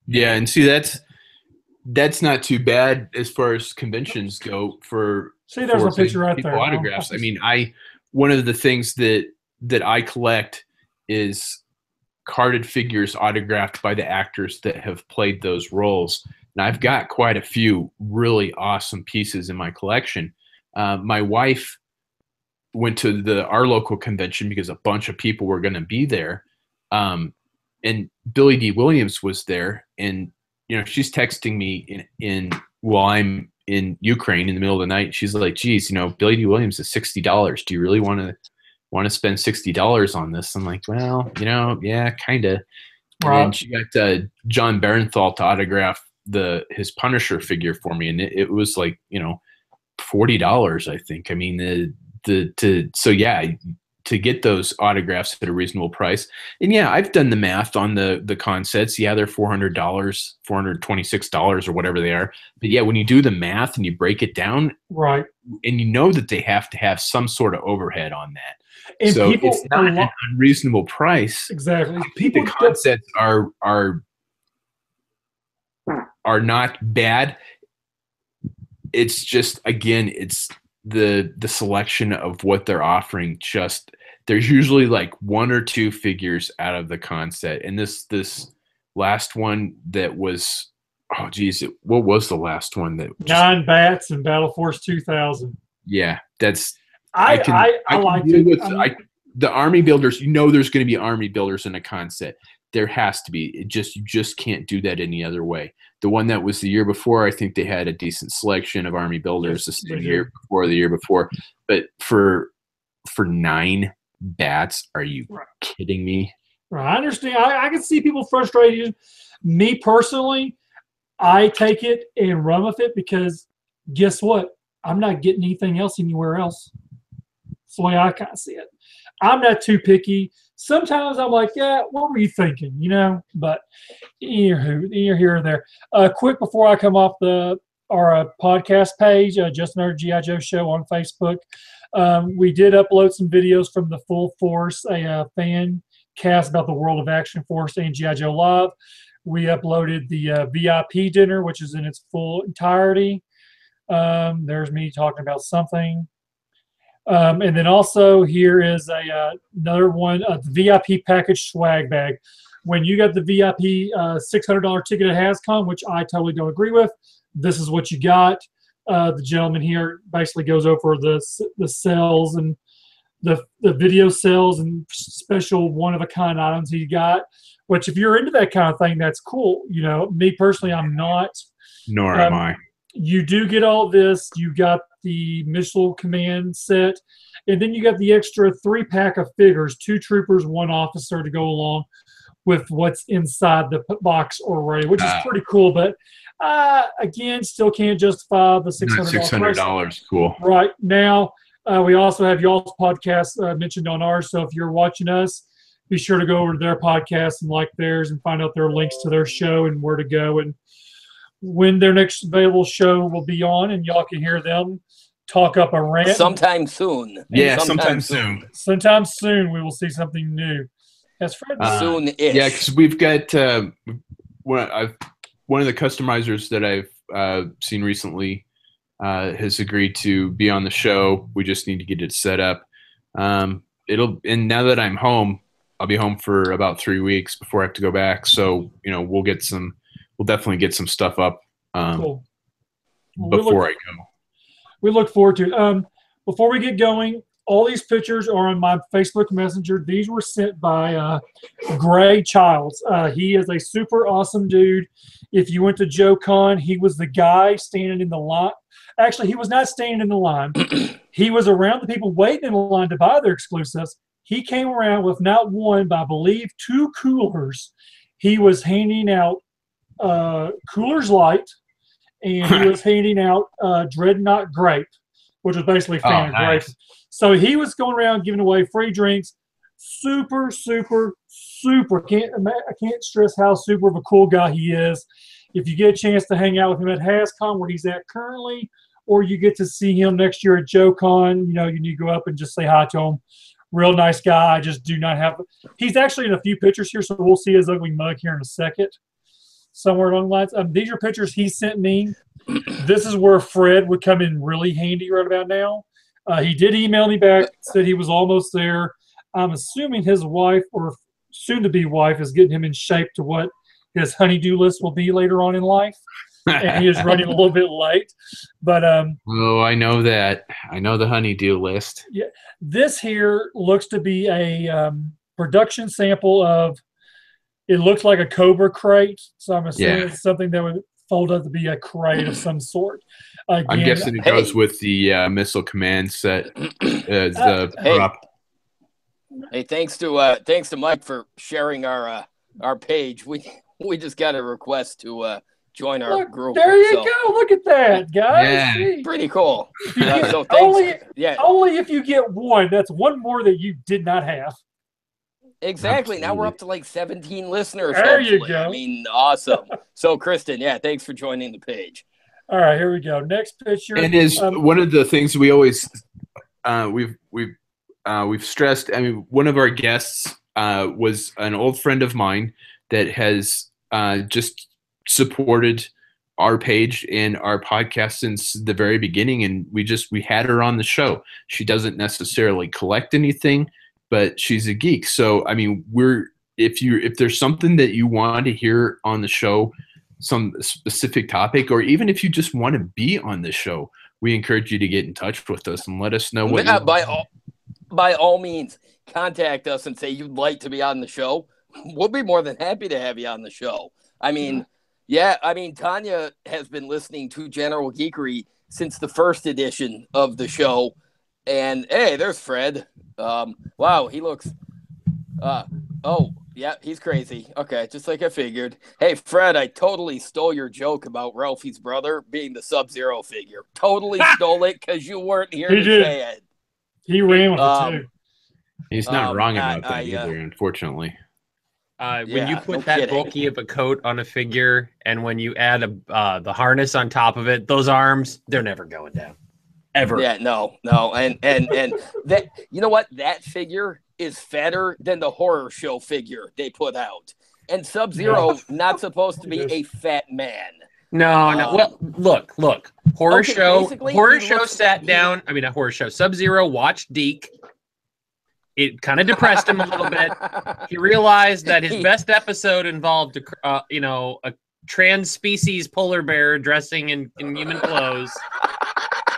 Yeah, and see, that's not too bad as far as conventions go for. See, there's a picture right there. Autographs. I mean, one of the things that I collect is carded figures autographed by the actors that have played those roles. And I've got quite a few really awesome pieces in my collection. My wife went to our local convention because a bunch of people were going to be there. And Billy D. Williams was there. And, you know, she's texting me while I'm in Ukraine in the middle of the night. She's like, geez, you know, Billy D. Williams is $60. Do you really want to spend $60 on this? I'm like, well, you know, yeah, kind of. Right. And she got John Barenthal to autograph his Punisher figure for me, and it was like, you know, $40, I think. I mean, to get those autographs at a reasonable price. And yeah, I've done the math on the con sets. Yeah, they're $400, $426 or whatever they are. But yeah, when you do the math and you break it down, right, and you know that they have to have some sort of overhead on that. And so it's not an unreasonable price. Exactly. People, the con sets are not bad. It's just, again, it's the selection of what they're offering. Just there's usually like 1 or 2 figures out of the con set, and this last one that was, oh geez, what was the last one that 9 bats in Battle Force 2000? Yeah, that's I like it. The army builders. You know, there's going to be army builders in a con set. There has to be. You just can't do that any other way. The one that was the year before, I think they had a decent selection of army builders the same year before, the year before. But for 9 bats, are you kidding me? I understand. I can see people frustrated. Me personally, I take it and run with it because guess what? I'm not getting anything else anywhere else. That's the way I kind of see it. I'm not too picky. Sometimes I'm like, yeah, what were you thinking? You know, but you're here or there. Quick before I come off our podcast page, Just Another G.I. Joe Show on Facebook. We did upload some videos from the Full Force, a fan cast about the World of Action Force and G.I. Joe Live. We uploaded the VIP dinner, which is in its full entirety. There's me talking about something. And then also here is another one, the VIP package swag bag. When you got the VIP $600 ticket at HasCon, which I totally don't agree with, this is what you got. The gentleman here basically goes over the sales and the video sales and special one-of-a-kind items he got, which if you're into that kind of thing, that's cool. You know, me personally, I'm not. Nor am I. You do get all this. You got the Missile Command set, and then you got the extra 3-pack of figures, 2 troopers, 1 officer to go along with what's inside the box already, which is pretty cool. But again, still can't justify the $600. Cool. Right now, we also have y'all's podcast mentioned on ours. So if you're watching us, be sure to go over to their podcast and like theirs and find out their links to their show and where to go and when their next available show will be on, and y'all can hear them talk up a rant. Sometime soon. Yeah, sometime soon. Sometime soon we will see something new. As Fred soon-ish. Yeah, because we've got one of the customizers that I've seen recently has agreed to be on the show. We just need to get it set up. And now that I'm home, I'll be home for about 3 weeks before I have to go back. So, you know, we'll definitely get some stuff up cool. before I go. We look forward to it. Before we get going, all these pictures are on my Facebook Messenger. These were sent by Gray Childs. He is a super awesome dude. If you went to JoeCon, he was the guy standing in the line. Actually, he was not standing in the line. He was around the people waiting in the line to buy their exclusives. He came around with not one, but I believe 2 coolers. He was handing out Coolers Light, and he was handing out Dreadnought Grape, which was basically fan grape. So he was going around giving away free drinks. Super, super, super. I can't stress how super of a cool guy he is. If you get a chance to hang out with him at HasCon, where he's at currently, or you get to see him next year at JoeCon, you know, you need to go up and just say hi to him. Real nice guy. I just do not have. He's actually in a few pictures here, so we'll see his ugly mug here in a second. Somewhere along the lines. These are pictures he sent me. This is where Fred would come in really handy right about now. He did email me back, said he was almost there. I'm assuming his wife or soon-to-be wife is getting him in shape to what his honey-do list will be later on in life. And he is running a little bit late. But oh, I know that. I know the honey-do list. Yeah, this here looks to be a production sample of. It looks like a Cobra crate, so I'm assuming it's something that would fold up to be a crate of some sort. Again, I'm guessing it goes with the Missile Command set as the prop. Hey, thanks to Mike for sharing our page. We just got a request to join our group. There you go. Look at that, guys. Yeah. Pretty cool. So only if you get one. That's one more that you did not have. Exactly. Absolutely. Now we're up to like 17 listeners. There you go. I mean, awesome. So, Kristen, thanks for joining the page. All right, here we go. Next picture. It is one of the things we always we've stressed. I mean, one of our guests was an old friend of mine that has just supported our page and our podcast since the very beginning, and we had her on the show. She doesn't necessarily collect anything, but she's a geek. So, I mean, if there's something that you want to hear on the show, some specific topic, or even if you just want to be on the show, we encourage you to get in touch with us and let us know what. By all means, contact us and say you'd like to be on the show. We'll be more than happy to have you on the show. I mean, Tanya has been listening to General Geekery since the first edition of the show. And hey, there's Fred. Wow, he looks. He's crazy. Okay, just like I figured. Hey, Fred, I totally stole your joke about Ralphie's brother being the Sub-Zero figure. Totally stole it because you weren't here to say it. He ran with it too. He's not wrong about that either, unfortunately. When you put that bulky of a coat on a figure, and when you add the harness on top of it, those arms, they're never going down. ever. Yeah, no, and that, you know what? That figure is fatter than the horror show figure they put out. And Sub-Zero not supposed to be a fat man. No. Well, look. Horror show sat down. I mean, a horror show. Sub-Zero watched Deke. It kind of depressed him a little bit. He realized that his best episode involved, a trans species polar bear dressing in human clothes.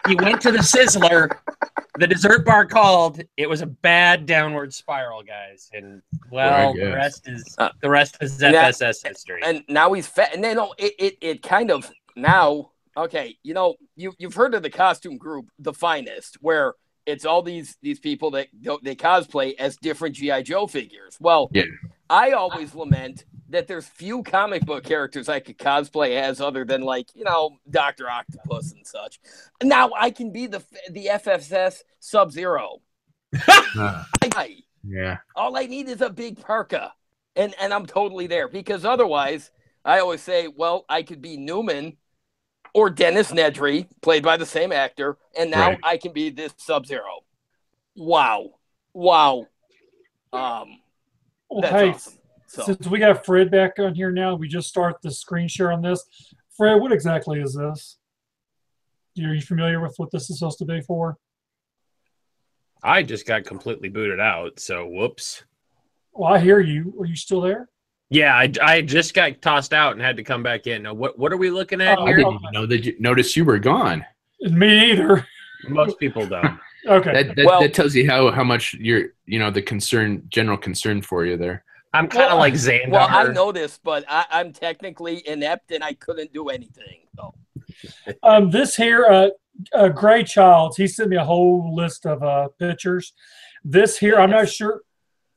He went to the Sizzler. The dessert bar called. It was a bad downward spiral, guys. And the rest is FSS history. And now he's fat. And then it kind of now. Okay, you've heard of the costume group, The Finest, where it's all these people that they cosplay as different G.I. Joe figures. Well, yeah. I always lament that there's few comic book characters I could cosplay as other than Dr. Octopus and such. Now I can be the FSS Sub-Zero. Yeah. All I need is a big parka, and I'm totally there, because otherwise I always say, well, I could be Newman or Dennis Nedry, played by the same actor, and now I can be this Sub-Zero. Wow. That's awesome. So. Since we got Fred back on here now, we just start the screen share on this. Fred, what exactly is this? Are you familiar with what this is supposed to be for? I just got completely booted out, so whoops. Well, I hear you. Are you still there? Yeah, I just got tossed out and had to come back in. Now, what are we looking at here? I didn't even notice you were gone. Me either. Most people don't. Okay. That tells you how much you're, the general concern for you there. I'm kind of like Xandar. Well, I know this, but I'm technically inept and I couldn't do anything. So. This here, Gray Childs, he sent me a whole list of pictures. This here, I'm not sure.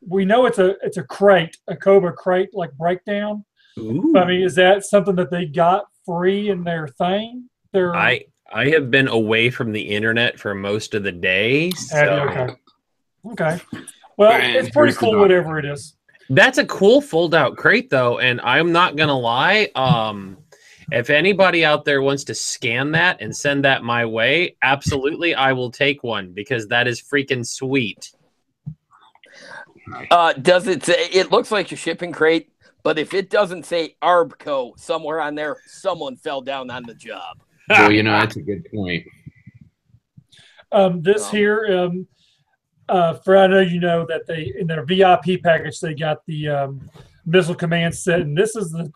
We know it's a crate, a Cobra crate, like breakdown. Ooh. I mean, is that something that they got free in their thing? I have been away from the internet for most of the day. So. Okay. Well, it's pretty cool, whatever it is. That's a cool fold-out crate, though, and I'm not gonna lie. If anybody out there wants to scan that and send that my way, absolutely, I will take one, because that is freaking sweet. Does it say? It looks like a shipping crate, but if it doesn't say Arbco somewhere on there, someone fell down on the job. Well, that's a good point. This here. Fred, I know you know that they, in their VIP package, they got the Missile Command set, and this is the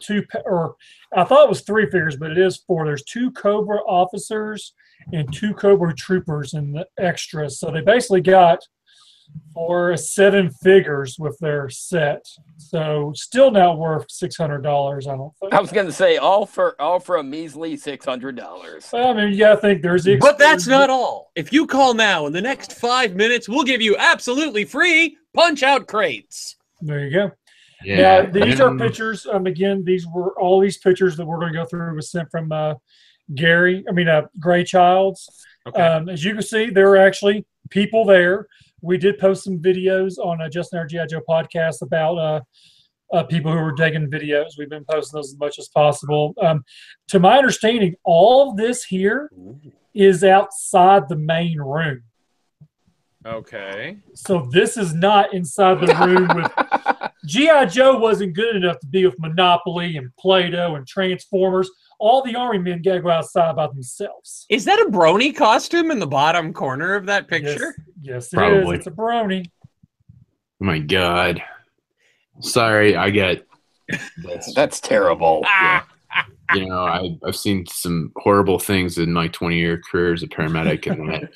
I thought it was 3 figures, but it is 4. There's 2 Cobra officers and 2 Cobra troopers in the extras. So they basically got 7 figures with their set. So still not worth $600, I don't think. I was going to say all for a measly $600. Well, I mean, you got to think there's the. But that's not all. If you call now in the next 5 minutes, we'll give you absolutely free punch-out crates. There you go. Yeah. Now, these are pictures. Again, all these pictures that we're going to go through was sent from Gray Childs. Okay. As you can see, there are actually people there. We did post some videos on Justin Our G.I. Joe podcast about people who were digging videos. We've been posting those as much as possible. To my understanding, all of this here is outside the main room. Okay. So this is not inside the room with G.I. Joe wasn't good enough to be with Monopoly and Play-Doh and Transformers. All the Army men got to go outside by themselves. Is that a brony costume in the bottom corner of that picture? Yes, it Probably. is. It's a brony. Oh my God. Sorry, I get. That's terrible. Yeah. I've seen some horrible things in my 20-year career as a paramedic, and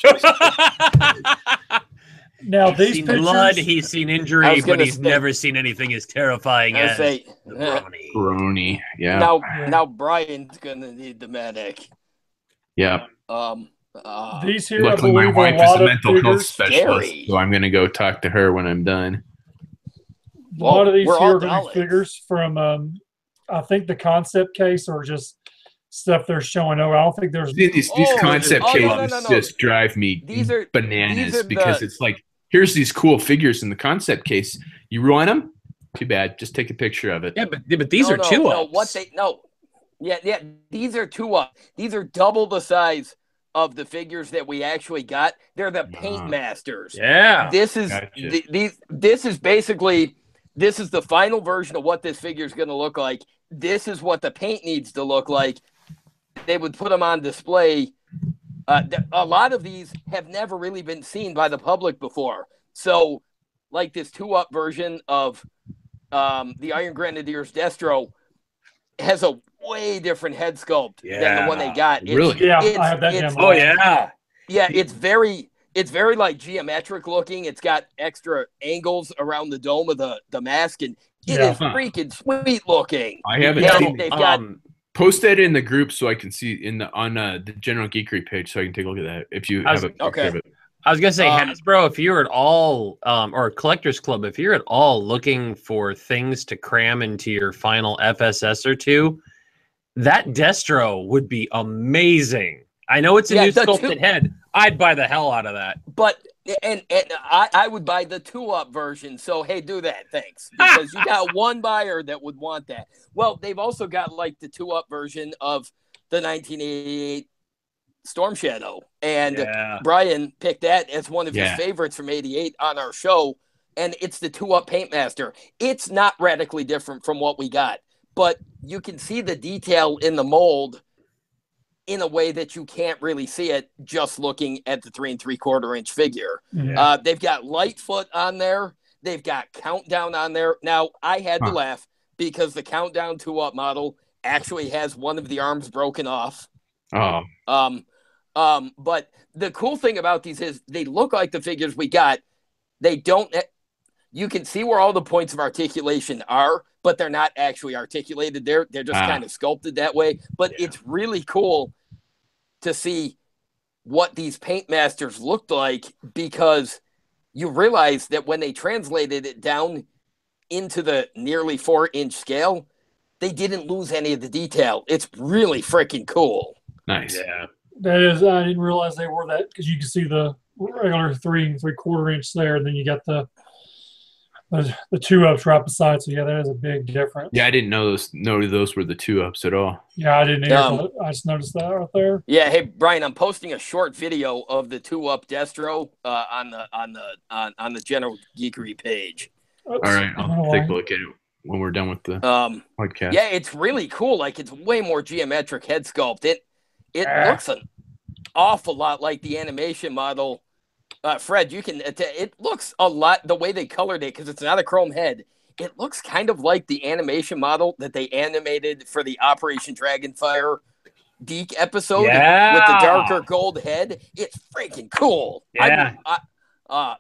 now these seen pictures, blood, he's seen injury, but he's never seen anything as terrifying as the brony. Brony, yeah. Now Brian's gonna need the medic. Yeah. These here, luckily, my wife is a mental health specialist, so I'm gonna go talk to her when I'm done. A lot of these here are going to be figures from, I think, the concept case, or just stuff they're showing. I don't think there's these concept cases just drive me bananas because it's like, here's these cool figures in the concept case. You ruin them? Too bad. Just take a picture of it. Yeah, but these are 2-ups. Yeah, these are 2-ups. These are double the size of the figures that we actually got. They're the paint masters. Yeah. This is this is basically the final version of what this figure is going to look like. This is what the paint needs to look like. They would put them on display. A lot of these have never really been seen by the public before. So, like this 2-up version of the Iron Grenadier's Destro has a way different head sculpt than the one they got. Really? I have that demo. Oh yeah. Yeah, it's very like geometric looking. It's got extra angles around the dome of the mask, and it is freaking sweet looking. I haven't seen. They've got. Post that in the group so I can see on the general Geekery page, so I can take a look at that. If you have a picture of it. I was gonna say, Hasbro, if you're at all, or Collectors Club, if you're at all looking for things to cram into your final FSS or two, that Destro would be amazing. I know it's a new sculpted head. I'd buy the hell out of that. But and I would buy the 2-up version. So hey, do that, thanks, because you got one buyer that would want that. Well, they've also got like the 2-up version of the 1988 Storm Shadow, and Brian picked that as one of his favorites from '88 on our show. And it's the 2-up Paint Master. It's not radically different from what we got, but you can see the detail in the mold in a way that you can't really see it just looking at the 3 3/4 inch figure. They've got Lightfoot on there. They've got Countdown on there. Now, I had to laugh because the Countdown 2-up model actually has one of the arms broken off. But the cool thing about these is they look like the figures we got. They don't. You can see where all the points of articulation are, but they're not actually articulated. They're just kind of sculpted that way. But it's really cool to see what these paint masters looked like, because you realize that when they translated it down into the nearly 4-inch scale, they didn't lose any of the detail. It's really freaking cool. Nice. Yeah. That is, I didn't realize they were that, because you can see the regular 3 3/4 inch there, and then you got the 2-ups right beside. So yeah, that is a big difference. Yeah, I didn't know those were the 2-ups at all. Yeah, I didn't either. I just noticed that right there. Yeah, hey Brian, I'm posting a short video of the 2-up Destro on the general Geekery page. All right, I'll take a look at it when we're done with the podcast. Yeah, it's really cool. Like, it's way more geometric head sculpt. It looks an awful lot like the animation model. Fred, you can. It looks a lot the way they colored it, because it's not a chrome head. It looks kind of like the animation model that they animated for the Operation Dragonfire Deke episode with the darker gold head. It's freaking cool. Yeah.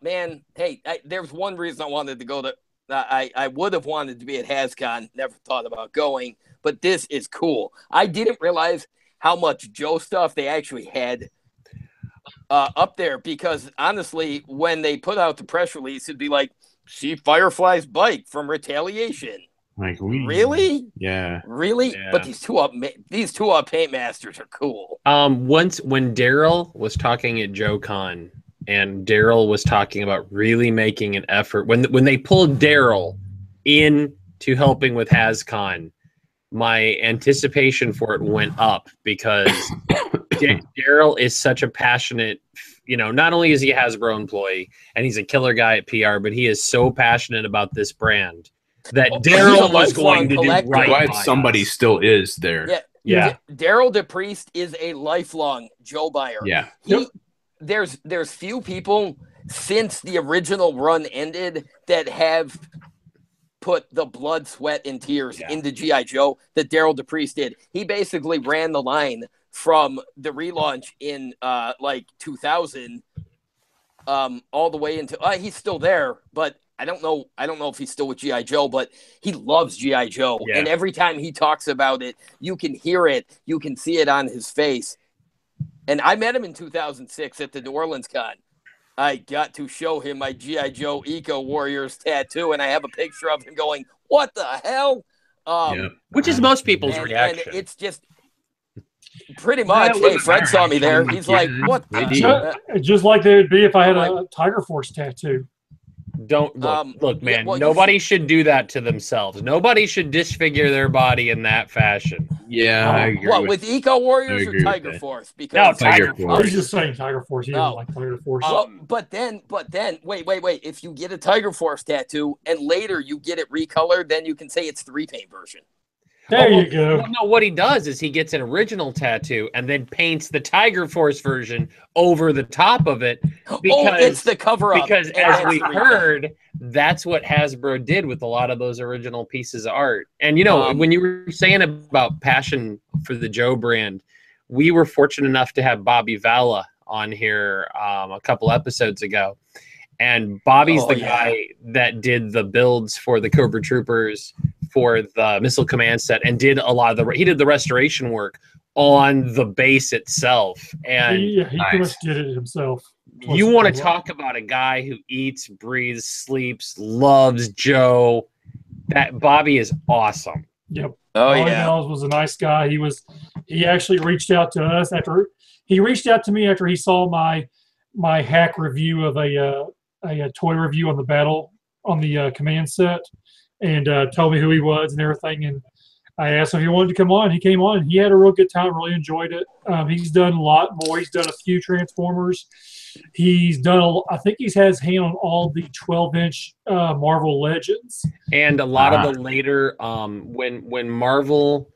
Man, hey, there's one reason I wanted to go to. I would have wanted to be at HasCon. Never thought about going, but this is cool. I didn't realize how much Joe stuff they actually had up there, because honestly, when they put out the press release, it'd be like, see Firefly's bike from Retaliation. Like, really? Yeah. Really? Yeah. But these 2-up paint masters are cool. Once when Daryl was talking at JoeCon, and Daryl was talking about really making an effort, when they pulled Daryl into helping with HasCon, my anticipation for it went up, because Daryl is such a passionate, not only is he a Hasbro employee and he's a killer guy at PR, but he is so passionate about this brand that Daryl was going to do right. Glad somebody still is there. Yeah. Daryl DePriest is a lifelong Joe buyer. Yeah. There's few people since the original run ended that have put the blood, sweat, and tears into G.I. Joe that Daryl DePriest did. He basically ran the line from the relaunch in 2000 all the way into he's still there, but I don't know if he's still with G.I. Joe, but he loves G.I. Joe. And every time he talks about it, you can hear it, you can see it on his face. And I met him in 2006 at the New Orleans Con. I got to show him my G.I. Joe Eco Warriors tattoo, and I have a picture of him going, what the hell? Which is most people's reaction. And it's just pretty much, hey, Fred saw me there. He's like, what the just like they would be if I had a Tiger Force tattoo. Don't look, man. Nobody should do that to themselves. Nobody should disfigure their body in that fashion. Yeah, I agree. With Eco Warriors or Tiger Force? Because no, Tiger Force. He's just saying Tiger Force. He doesn't like Tiger Force. But then, wait. If you get a Tiger Force tattoo and later you get it recolored, then you can say it's the repaint version. There you go. Well, no, what he does is he gets an original tattoo and then paints the Tiger Force version over the top of it. Because it's the cover up. Because as we heard, that's what Hasbro did with a lot of those original pieces of art. And when you were saying about passion for the Joe brand, we were fortunate enough to have Bobby Valla on here a couple episodes ago. And Bobby's the guy that did the builds for the Cobra Troopers, for the Missile Command set, and did a lot of he did the restoration work on the base itself. And he pretty much did it himself. You want to talk about a guy who eats, breathes, sleeps, loves Joe. That Bobby is awesome. Yep. Bobby was a nice guy. He actually reached out to us he reached out to me after he saw my hack review of a toy review on the command set, and told me who he was and everything. And I asked him if he wanted to come on. He came on. He had a real good time, really enjoyed it. He's done a lot more. He's done a few Transformers. He's done, I think he's had his hand on all the 12-inch Marvel Legends. And a lot of the later, when Marvel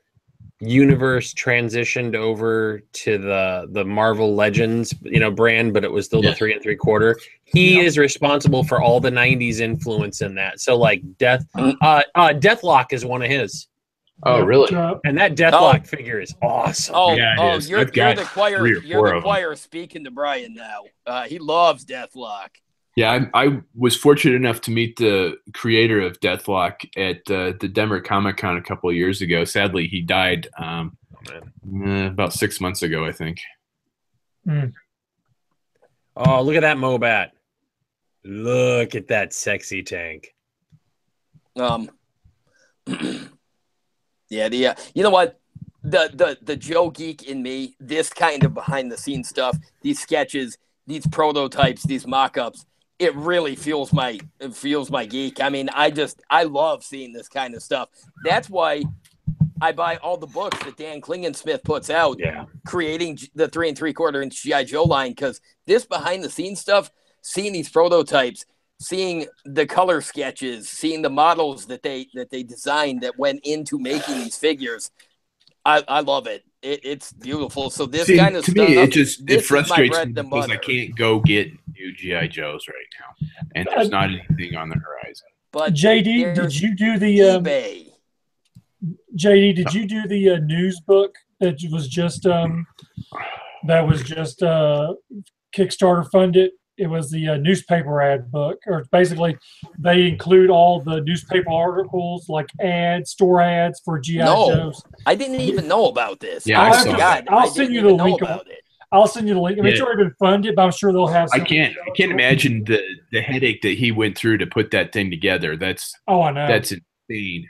Universe transitioned over to the Marvel Legends, brand, but it was still the 3 3/4. He is responsible for all the '90s influence in that. So like Deathlock is one of his. Oh, really? And that Deathlock figure is awesome. You're the choir speaking to Brian now. He loves Deathlock. Yeah, I was fortunate enough to meet the creator of Deathlock at the Denver Comic Con a couple of years ago. Sadly, he died about 6 months ago, I think. Oh, look at that Mobat. Look at that sexy tank. You know what? The Joe Geek in me, this kind of behind the scenes stuff, these sketches, these prototypes, these mock-ups, it really fuels my geek. I mean, I love seeing this kind of stuff. That's why I buy all the books that Dan Klingensmith puts out, creating the 3 3/4-inch G.I. Joe line, because this behind the scenes stuff, seeing these prototypes, seeing the color sketches, seeing the models that they designed that went into making these figures, I love it. It's beautiful. So this kind of to stuff, me, it frustrates me because butter. I can't go get new G.I. Joes right now, and there's not anything on the horizon. But JD, did you do the eBay? JD, did you do the news book that was just Kickstarter funded? It was the newspaper ad book, or basically they include all the newspaper articles, like ads, store ads for G.I. Joes. I didn't even know about this. Yeah, I'll send you the link. I'll send you the link. I mean, it's already been funded, but I'm sure they'll have. I can't imagine the headache that he went through to put that thing together. I know. That's insane.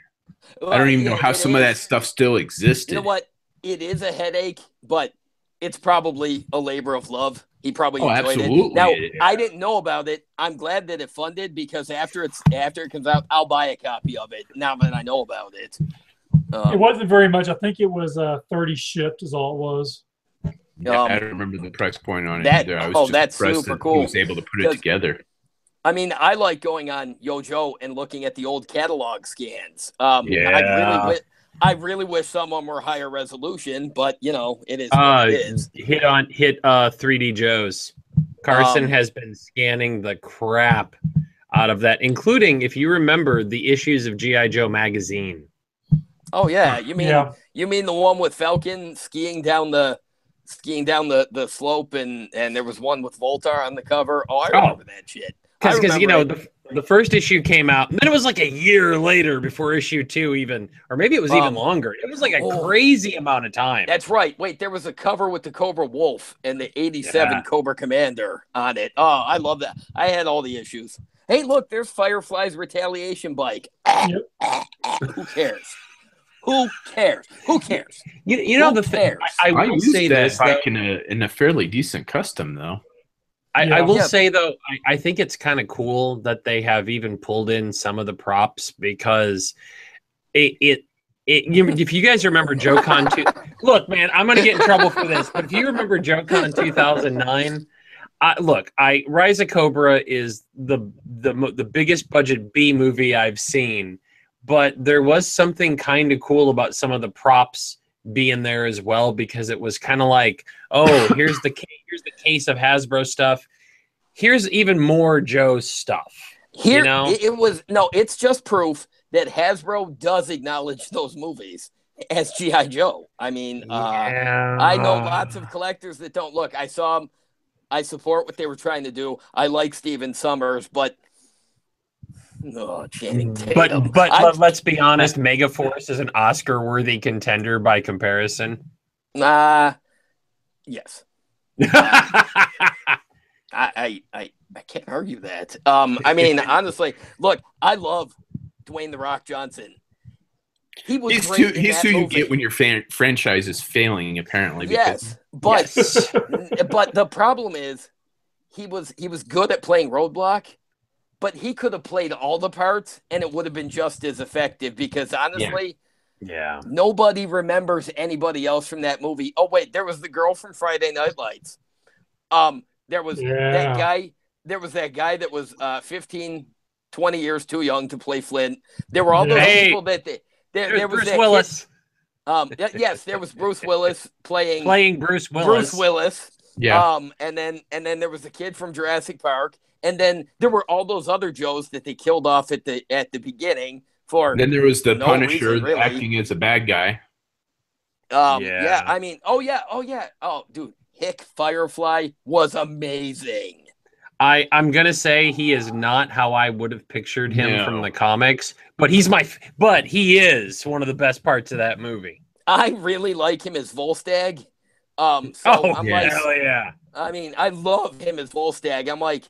Well, I don't even know how some of that stuff still existed. You know what? It is a headache, but it's probably a labor of love. He probably enjoyed it. Now, I didn't know about it. I'm glad that it funded, because after it comes out, I'll buy a copy of it now that I know about it. It wasn't very much. I think it was 30 shipped is all it was. Yeah, I don't remember the price point on it either. I was that's super cool. He was able to put it together. I mean, I like going on Yojo and looking at the old catalog scans. I really wish some of them were higher resolution, but it is what it is. Hit 3D Joe's. Carson has been scanning the crap out of that, including, if you remember, the issues of G.I. Joe magazine. Oh yeah, you mean the one with Falcon skiing down the slope, and there was one with Voltar on the cover. Oh, I remember that shit. Because the first issue came out, and then it was like a year later before issue 2 even, or maybe it was even longer. It was like a crazy amount of time. That's right. Wait, there was a cover with the Cobra Wolf and the 87 Cobra Commander on it. Oh, I love that. I had all the issues. Hey, look, there's Firefly's retaliation bike. Who cares? Who cares? Who cares? You know the thing. I will say that this bike in a fairly decent custom though. I will say though, I think it's kind of cool that they have even pulled in some of the props because if you guys remember JoeCon 2, look, man, I'm gonna get in trouble for this, but if you remember JoeCon 2009, Rise of Cobra is the biggest budget B movie I've seen, but there was something kind of cool about some of the props being there as well, because it was kind of like, oh, here's the case of Hasbro stuff. Here's even more Joe's stuff. Here, it's just proof that Hasbro does acknowledge those movies as G.I. Joe. I mean, I know lots of collectors that don't look. I saw them. I support what they were trying to do. I like Steven Summers, but Channing Tatum. But let's be honest, Megaforce is an Oscar-worthy contender by comparison. Yes. I can't argue that. I mean, honestly, look, I love Dwayne "The Rock" Johnson. He's who you get when your franchise is failing, apparently. Yes, but but the problem is he was good at playing Roadblock, but he could have played all the parts and it would have been just as effective, because honestly, nobody remembers anybody else from that movie. Oh wait, there was the girl from Friday Night Lights. There was that guy. There was that guy that was 15, 20 years too young to play Flint. There were all those people that there was Bruce Willis. Yes, there was Bruce Willis playing Bruce Willis. Bruce Willis. Yeah. And then there was the kid from Jurassic Park, and then there were all those other Joes that they killed off at the beginning for. And then there was the Punisher reason, really. acting as a bad guy. Yeah. I mean, oh dude, Hick Firefly was amazing. I'm gonna say he is not how I would have pictured him from the comics, but he is one of the best parts of that movie. I really like him as Volstagg. Hell yeah! I mean, I love him as Volstagg. I'm like,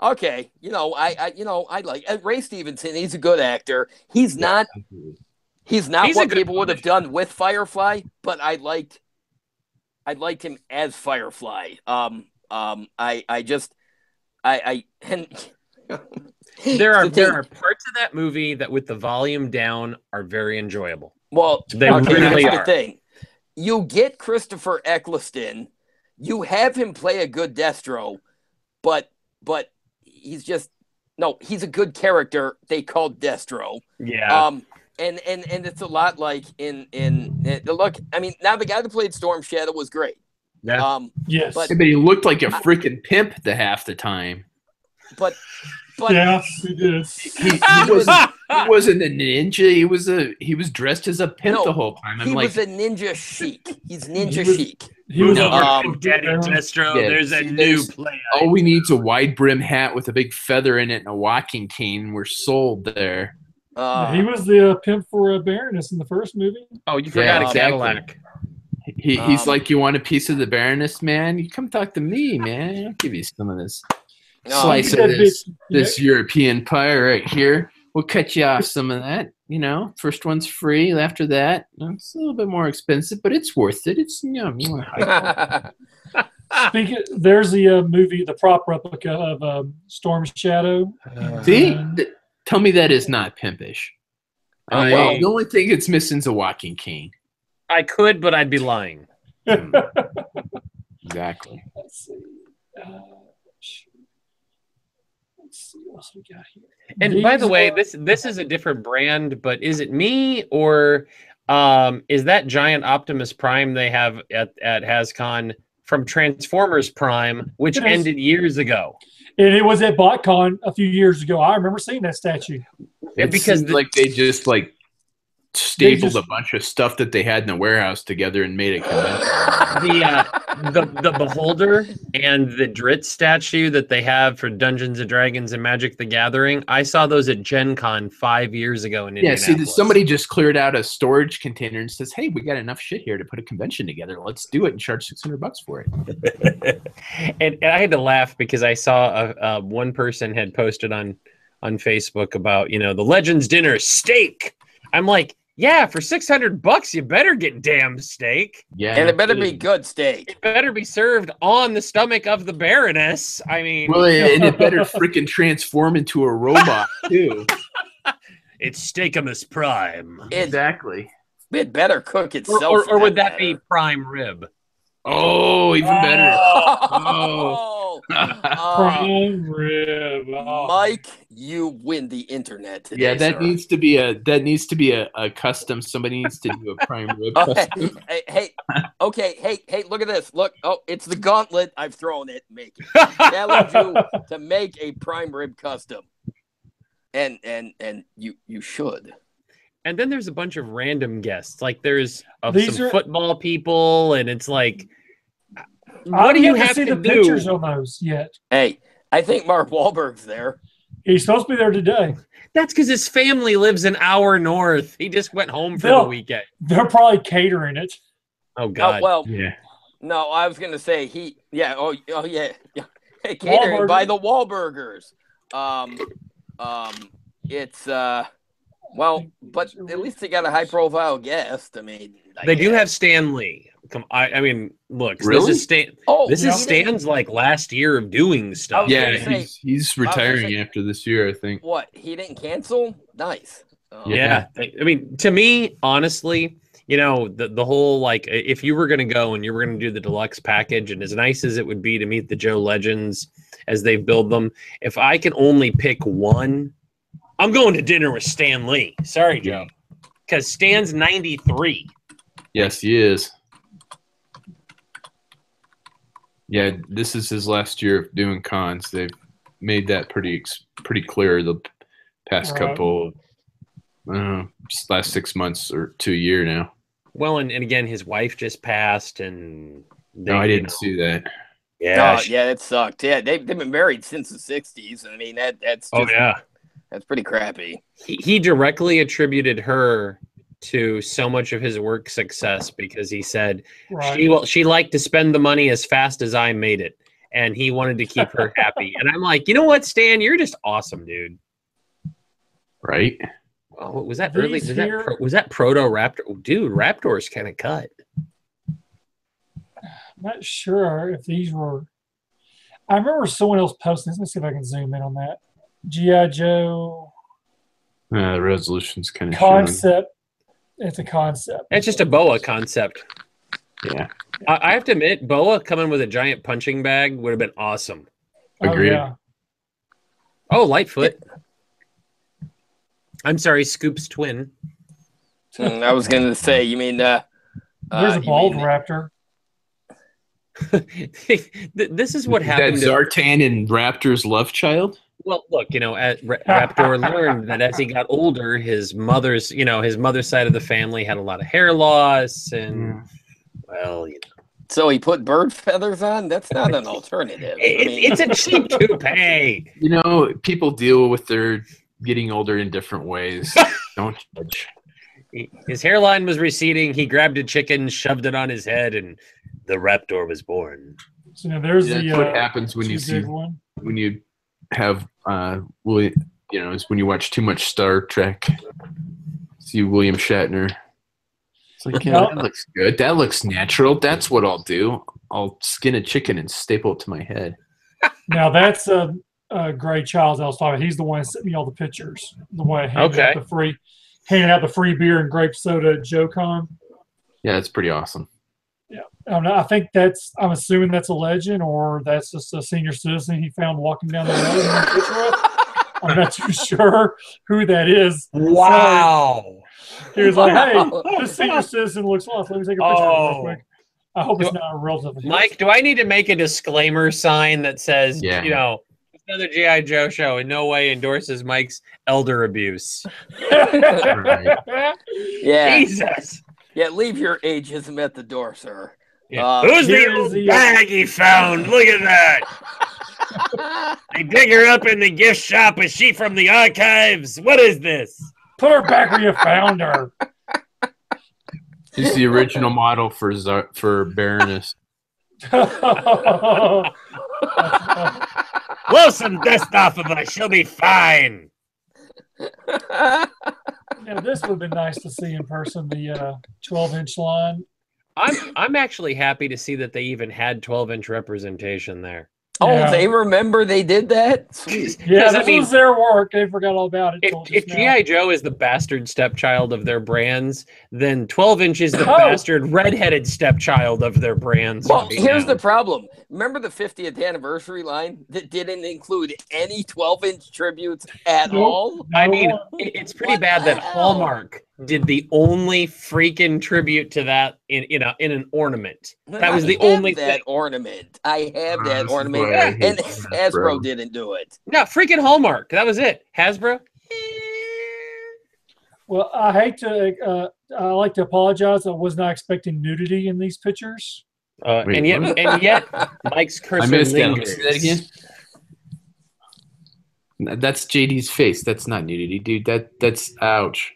okay, I like Ray Stevenson. He's a good actor. He's not what people would have done with Firefly, but I liked him as Firefly. There are parts of that movie that, with the volume down, are very enjoyable. Well, really here's are. the thing. You get Christopher Eccleston, you have him play a good Destro, but he's a good character. They called Destro. Yeah. And it's a lot like in look. I mean, now the guy that played Storm Shadow was great. Yeah. Yes. But he looked like a freaking pimp half the time. But yes, he did. He wasn't a ninja. He was dressed as a pimp the whole time. He was a ninja chic. He's ninja chic. He was Destro. There's a new play. All we need is a wide brim hat with a big feather in it and a walking cane. We're sold there. He was the pimp for a Baroness in the first movie. Oh, you forgot a Cadillac. He's like, you want a piece of the Baroness, man? You come talk to me, man. I'll give you some of this slice of this European pie right here. We'll cut you off some of that. First one's free. After that, it's a little bit more expensive, but it's worth it. It's There's the movie, the prop replica of Storm Shadow. Tell me that is not pimpish. The only thing it's missing is a walking cane. I could, but I'd be lying. Exactly. Let's see. Let's see what else we got here. And by the way, this is a different brand, but is it me, or is that giant Optimus Prime they have at HasCon from Transformers Prime, which ended years ago? And it was at BotCon a few years ago. I remember seeing that statue. Because they just stapled a bunch of stuff that they had in the warehouse together and made it the Beholder and the Dritz statue that they have for Dungeons and Dragons and Magic the Gathering. I saw those at Gen Con 5 years ago in Indianapolis. Somebody just cleared out a storage container and says, hey, we got enough shit here to put a convention together. Let's do it and charge $600 for it. and I had to laugh because I saw one person had posted on Facebook about, the Legends Dinner steak. I'm like, Yeah, for $600, you better get damn steak. Yeah, and it better be good steak. It better be served on the stomach of the Baroness. I mean, well, and it better freaking transform into a robot too. It's Steakamus Prime. Exactly. It better cook itself. Or would that be prime rib? Oh, even better. Oh, Prime rib. Oh. Mike, you win the internet today. Yeah, that sir. needs to be a custom. Somebody needs to do a prime rib custom. Hey, look at this. Look, it's the gauntlet. I've thrown it. Make it. Challenge you to make a prime rib custom. And you should. And then there's a bunch of random guests. Like there's some football people, and it's like, what do you have to see the pictures on those yet? Hey, I think Mark Wahlberg's there. He's supposed to be there today. That's because his family lives an hour north. He just went home for the weekend. They're probably catering it. Oh God. Yeah. No, I was gonna say Oh yeah. Hey, catering by the Wahlburgers. It's well, but at least they got a high-profile guest. I mean, they do have Stan Lee. I mean, look, really? This is Stan. This is Stan's like last year of doing stuff. Yeah, he's retiring after this year, I think. What? He didn't cancel? Nice. Yeah. I mean, to me, honestly, you know, the whole like, if you were going to go and you were going to do the deluxe package, and as nice as it would be to meet the Joe Legends as they build them, if I can only pick one, I'm going to dinner with Stan Lee. Sorry, Joe. Because Stan's 93. Yes, he is. Yeah, this is his last year of doing cons. They've made that pretty clear the past couple, last 6 months or to a year now. Well, and again, his wife just passed, and I didn't see that. Yeah, it sucked. Yeah, they've been married since the '60s. I mean, that's just, that's pretty crappy. He directly attributed her to so much of his work success because he said she liked to spend the money as fast as I made it, and he wanted to keep her happy. And I'm like, you know what, Stan, you're just awesome, dude. Right? Oh, was that early? Was that Proto Raptor? Dude, Raptor's kind of cut. I'm not sure if these were. I remember someone else posting. Let me see if I can zoom in on that. G.I. Joe. The resolution's kind of concept. It's a concept. It's just a BOA concept. Yeah. I have to admit, BOA coming with a giant punching bag would have been awesome. Agreed. Oh, Lightfoot. I'm sorry, Scoop's twin. I was going to say, you mean... there's a bald raptor. This is what happened. That Zartan and Raptor's love child? Well, look, you know, Raptor learned that as he got older, his mother's side of the family had a lot of hair loss, and well, you know. So he put bird feathers on? That's not an alternative. It's a cheap toupee. You know, people deal with their getting older in different ways. Don't judge. His hairline was receding. He grabbed a chicken, shoved it on his head, and the Raptor was born. So now there's what happens when you have is when you watch too much Star Trek. See William Shatner. It's like, that looks good. That looks natural. That's what I'll do. I'll skin a chicken and staple it to my head. Now that's Gray Childs I was talking about. He's the one sending me all the pictures. The one handing out the free beer and grape soda at JoeCon. Yeah, it's pretty awesome. Yeah, I think I'm assuming that's a legend, or that's just a senior citizen he found walking down the road. I'm not too sure who that is. Wow. So he was like, "Hey, this senior citizen looks lost. Let me take a picture of it real quick." I hope it's not a relative. Mike, do I need to make a disclaimer sign that says, you know, another G.I. Joe show in no way endorses Mike's elder abuse? Yeah. Jesus. Yeah, leave your ageism at the door, sir. Yeah. Who's the old bag he found? Look at that. They dig her up in the gift shop. Is she from the archives? What is this? Put her back where you found her. She's the original model for Baroness. Blow some dust off of her. She'll be fine. Now this would have been nice to see in person. The 12-inch line. I'm actually happy to see that they even had 12-inch representation there. Oh, yeah. They remember they did that? Sweet. Yeah, this was their work. They forgot all about it. If G.I. Joe is the bastard stepchild of their brands, then 12-inch is the bastard redheaded stepchild of their brands. Well, here's the problem. Remember the 50th anniversary line that didn't include any 12-inch tributes at all? I mean, it's pretty bad that Hallmark did the only freaking tribute to that in an ornament. That was the only thing. Ornament. I have that ornament, and Hasbro didn't do it. No, freaking Hallmark. That was it. Hasbro. Well, I hate to. I like to apologize. I was not expecting nudity in these pictures. And yet, Mike's cursor lingers. Say that again. That's JD's face. That's not nudity, dude. That's ouch.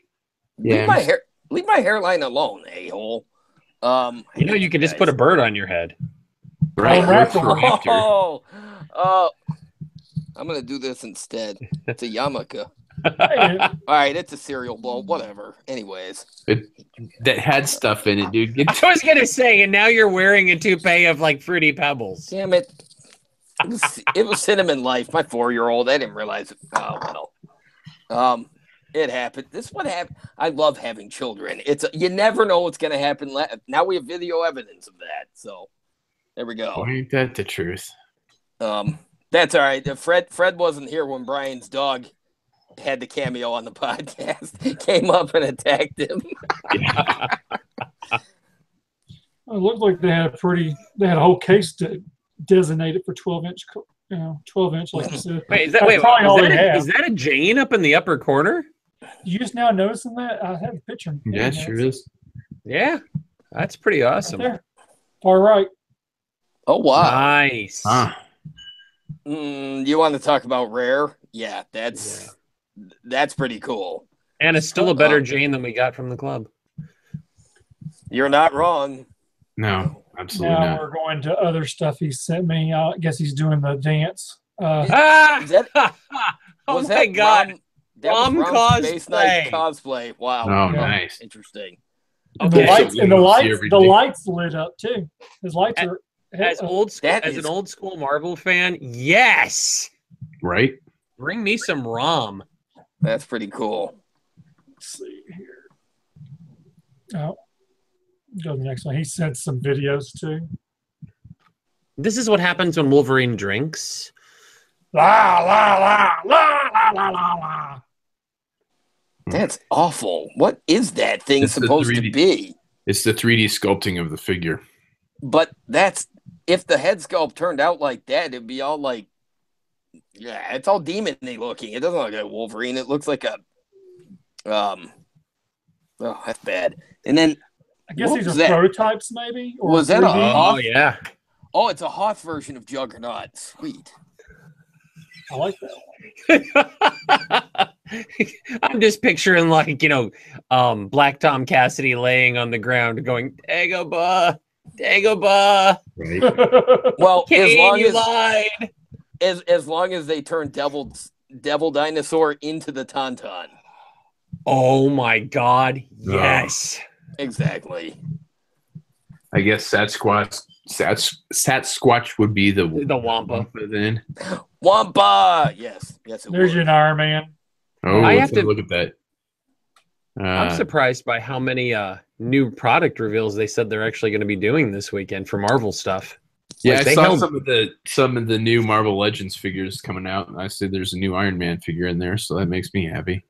Yeah, leave my hairline alone, a-hole. You can just put a bird on your head. Right. I'm gonna do this instead. It's a yarmulke. All right, it's a cereal bowl, whatever. Anyways, that had stuff in it, dude. I was gonna say, and now you're wearing a toupee of like Fruity Pebbles. Damn it! It was Cinnamon Life. My 4-year-old. I didn't realize it. Oh well. It happened. This is what happened. I love having children. You never know what's gonna happen. Now we have video evidence of that. So there we go. Ain't that the truth? That's all right. Fred wasn't here when Brian's dog had the cameo on the podcast. Came up and attacked him. It looked like they had a whole case designated for 12-inch. 12-inch, like you said. Wait, is that a Jane up in the upper corner? You just now noticing that? I have a picture. Yeah, it sure is. Yeah, that's pretty awesome. Right there. Far right. Oh, wow. Nice. You want to talk about rare? Yeah, that's pretty cool. And it's still a better Jane than we got from the club. You're not wrong. No, absolutely now not. We're going to other stuff he sent me. I guess he's doing the dance. Oh my God. Rom cosplay. Wow. Oh, nice. Interesting. Okay. The lights lit up too. His lights are as an old school Marvel fan. Yes. Right. Bring me some Rom. That's pretty cool. Let's see here. Oh, go to the next one. He sent some videos too. This is what happens when Wolverine drinks. La la la la la la la la. That's awful. What is that thing supposed to be? It's the 3D sculpting of the figure. But if the head sculpt turned out like that, it'd be all like, yeah, it's all demon-y looking. It doesn't look like a Wolverine. It looks like a, oh, that's bad. And then I guess these are prototypes, maybe. Or was that 3D? a Hoth? Oh yeah. Oh, it's a Hoth version of Juggernaut. Sweet. I like that one. I'm just picturing Black Tom Cassidy laying on the ground going, Dagobah. Right. Well, as as long as they turn Devil Dinosaur into the Tauntaun. Oh my God! Yes, exactly. I guess Sasquatch would be the Wampa. Then Wampa. Yes. There's your Iron Man. Oh, I have to look at that. I'm surprised by how many new product reveals they said they're actually going to be doing this weekend for Marvel stuff. Yeah, I saw some of the new Marvel Legends figures coming out, and I said there's a new Iron Man figure in there, so that makes me happy.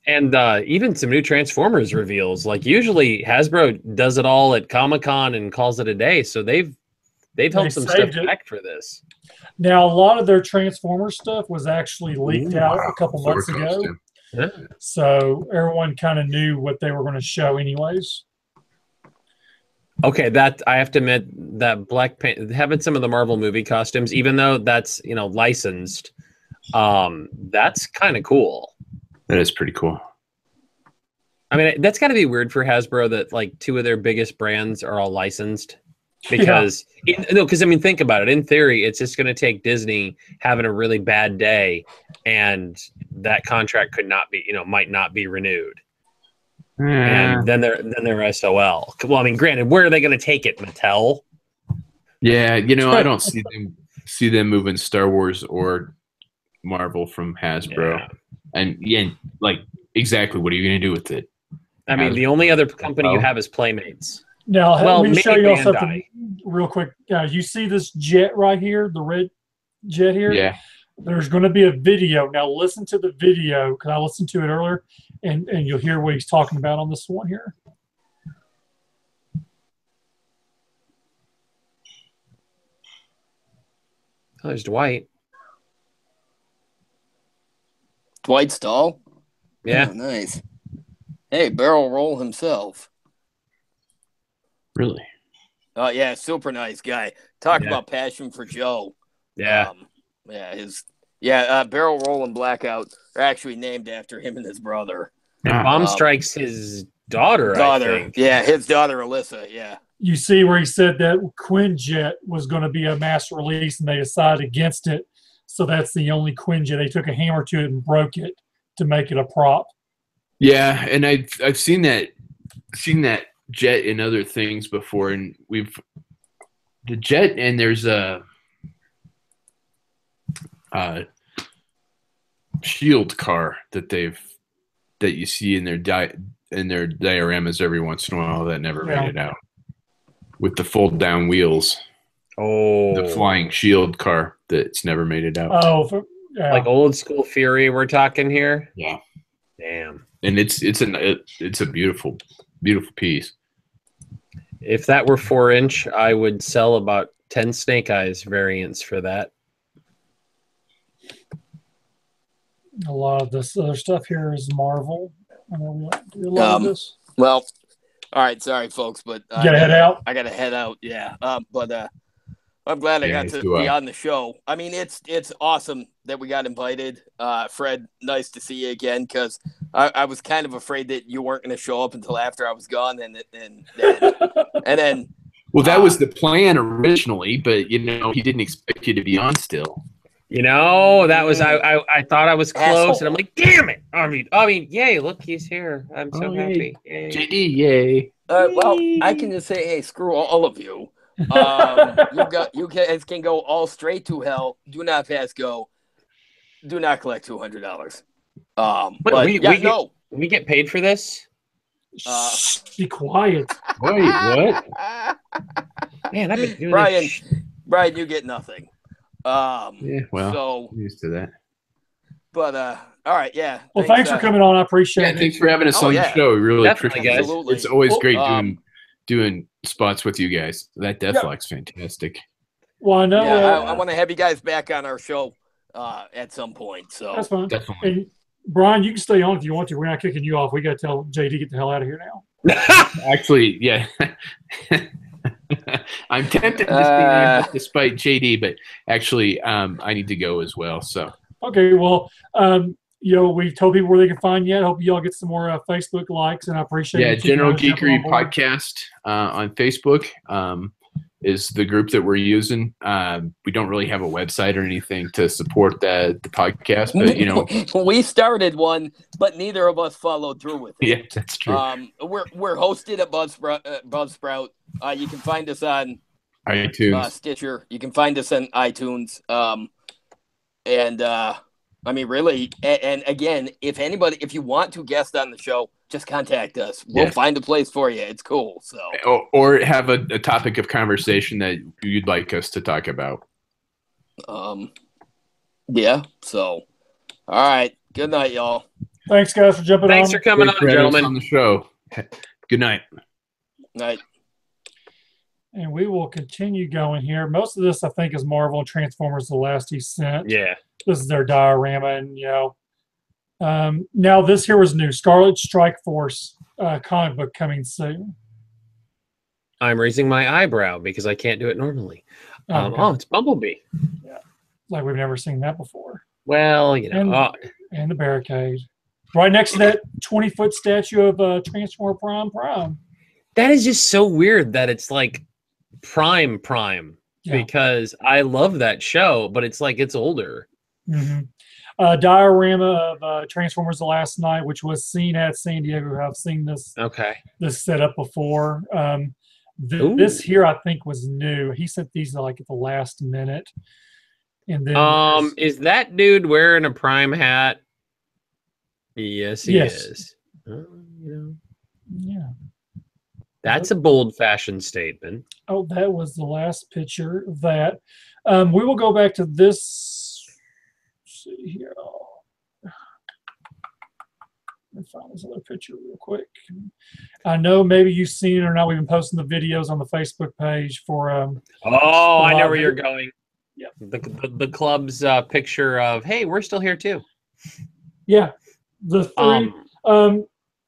And even some new Transformers reveals. Like usually Hasbro does it all at Comic-Con and calls it a day, so they've held some stuff back for this. Now, a lot of their Transformers stuff was actually leaked out a couple months ago. Yeah. So everyone kind of knew what they were going to show anyways. Okay, that I have to admit that Black Panther, having some of the Marvel movie costumes, even though that's licensed, that's kind of cool. That is pretty cool. I mean, that's got to be weird for Hasbro that like two of their biggest brands are all licensed. Because think about it. In theory, it's just going to take Disney having a really bad day, and that contract could not be, might not be renewed. and then they're SOL. Well, I mean, granted, where are they going to take it? Mattel? Yeah, you know, I don't see them moving Star Wars or Marvel from Hasbro. Yeah. And like exactly, what are you going to do with it? I mean, the only other company you have is Playmates. Now, let me show you all Bandai. something real quick. You see this jet right here, the red jet here? Yeah. There's going to be a video. Now, listen to the video because I listened to it earlier, and you'll hear what he's talking about on this one here. Oh, there's Dwight. Dwight Stahl? Yeah. Oh, nice. Hey, barrel roll himself. Really? Oh, yeah, super nice guy. Talk about passion for Joe. Yeah. Barrel Roll and Blackout are actually named after him and his brother. And Bomb Strike's his daughter, I think. Yeah, his daughter, Alyssa, yeah. You see where he said that Quinjet was going to be a mass release, and they decided against it. So that's the only Quinjet. They took a hammer to it and broke it to make it a prop. Yeah, and I've seen that jet in other things before, and the jet, and there's a shield car that you see in their dioramas every once in a while that never made it out, with the fold down wheels. Oh, the flying shield car that's never made it out. Oh, like old school Fury we're talking here. Yeah, damn. And it's a beautiful piece. If that were 4-inch, I would sell about 10 Snake Eyes variants for that. A lot of this other stuff here is Marvel. I know we like to do a lot of this. Well, all right, sorry folks, but you gotta head out. I gotta head out. Yeah, but I'm glad I got to be on the show. I mean, it's awesome that we got invited. Fred, nice to see you again, because I was kind of afraid that you weren't going to show up until after I was gone, and then. Well, that was the plan originally, but he didn't expect you to be on still. That was I thought I was close, and I'm like, damn it! I mean, yay! Look, he's here. I'm so happy. Yay. JD, yay! Well, I can just say, hey, screw all of you. You guys can go all straight to hell. Do not pass go. Do not collect $200. We get paid for this. Be quiet. Wait, what? Man, I've been doing Brian, you get nothing. So I'm used to that. But all right, yeah. Well, thanks for coming on. I appreciate it. Thanks for having us on the show. We really appreciate it. Absolutely. It's always great doing spots with you guys. That Deathlock's fantastic. Well, I know. I want to have you guys back on our show at some point. So that's fine. Definitely. And Brian, you can stay on if you want to. We're not kicking you off. We got to tell JD to get the hell out of here now. Actually, yeah. I'm tempted to stay despite JD, but actually, I need to go as well. So okay, well, we've told people where they can find you. I hope you all get some more Facebook likes, and I appreciate it. Yeah, General Geekery Podcast on Facebook is the group that we're using. We don't really have a website or anything to support the podcast, but we started one, but neither of us followed through with it. Yeah, that's true. We're hosted at Buzzsprout. You can find us on iTunes, Stitcher. You can find us on iTunes. I mean, really, and again, if you want to guest on the show, just contact us. We'll find a place for you. It's cool. So, or have a topic of conversation that you'd like us to talk about. Yeah. So, all right. Good night, y'all. Thanks, guys, for jumping on. Thanks for coming on, gentlemen. On the show. Good night. Night. And we will continue going here. Most of this, I think, is Marvel and Transformers: The Last Descent. Yeah. This is their diorama, and now this here was new. Scarlet Strike Force comic book coming soon. I'm raising my eyebrow because I can't do it normally. It's Bumblebee. Yeah, like we've never seen that before. Well, and the barricade right next to that 20-foot statue of Transformer Prime. That is just so weird that it's like Prime. Yeah. Because I love that show, but it's like it's older. Mm-hmm. diorama of Transformers: The Last Night, which was seen at San Diego. I've seen this setup before. This here, I think, was new. He sent these like at the last minute. And then is that dude wearing a Prime hat? Yes, he is. Yeah. That's a bold fashion statement. Oh, that was the last picture of that. We will go back to this. Let's see here. Let me find this other picture real quick. I know maybe you've seen it or not. We've been posting the videos on the Facebook page for. I know where you're going. Yeah. The club's picture of, hey, we're still here too. Yeah. The three.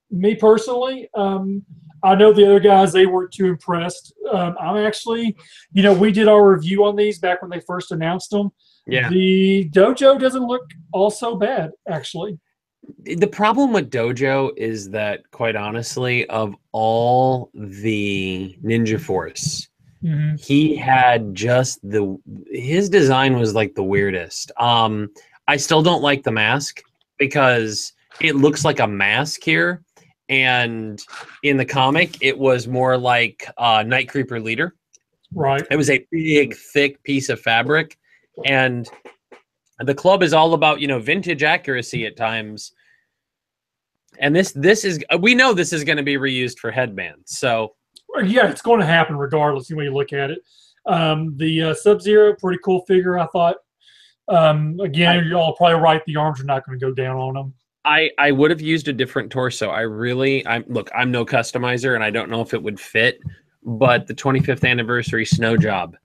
Me personally, I know the other guys, they weren't too impressed. I'm actually, we did our review on these back when they first announced them. Yeah. The Dojo doesn't look all so bad, actually. The problem with Dojo is that, quite honestly, of all the Ninja Force, he had just his design was like the weirdest. I still don't like the mask because it looks like a mask here. And in the comic, it was more like Night Creeper Leader. Right. It was a big, thick piece of fabric. And the club is all about, vintage accuracy at times. And this is, we know this is going to be reused for headbands. So, yeah, it's going to happen regardless when you look at it. The Sub-Zero, pretty cool figure, I thought. Again, you're all probably right. The arms are not going to go down on them. I would have used a different torso. Look, I'm no customizer and I don't know if it would fit, but the 25th anniversary snow job,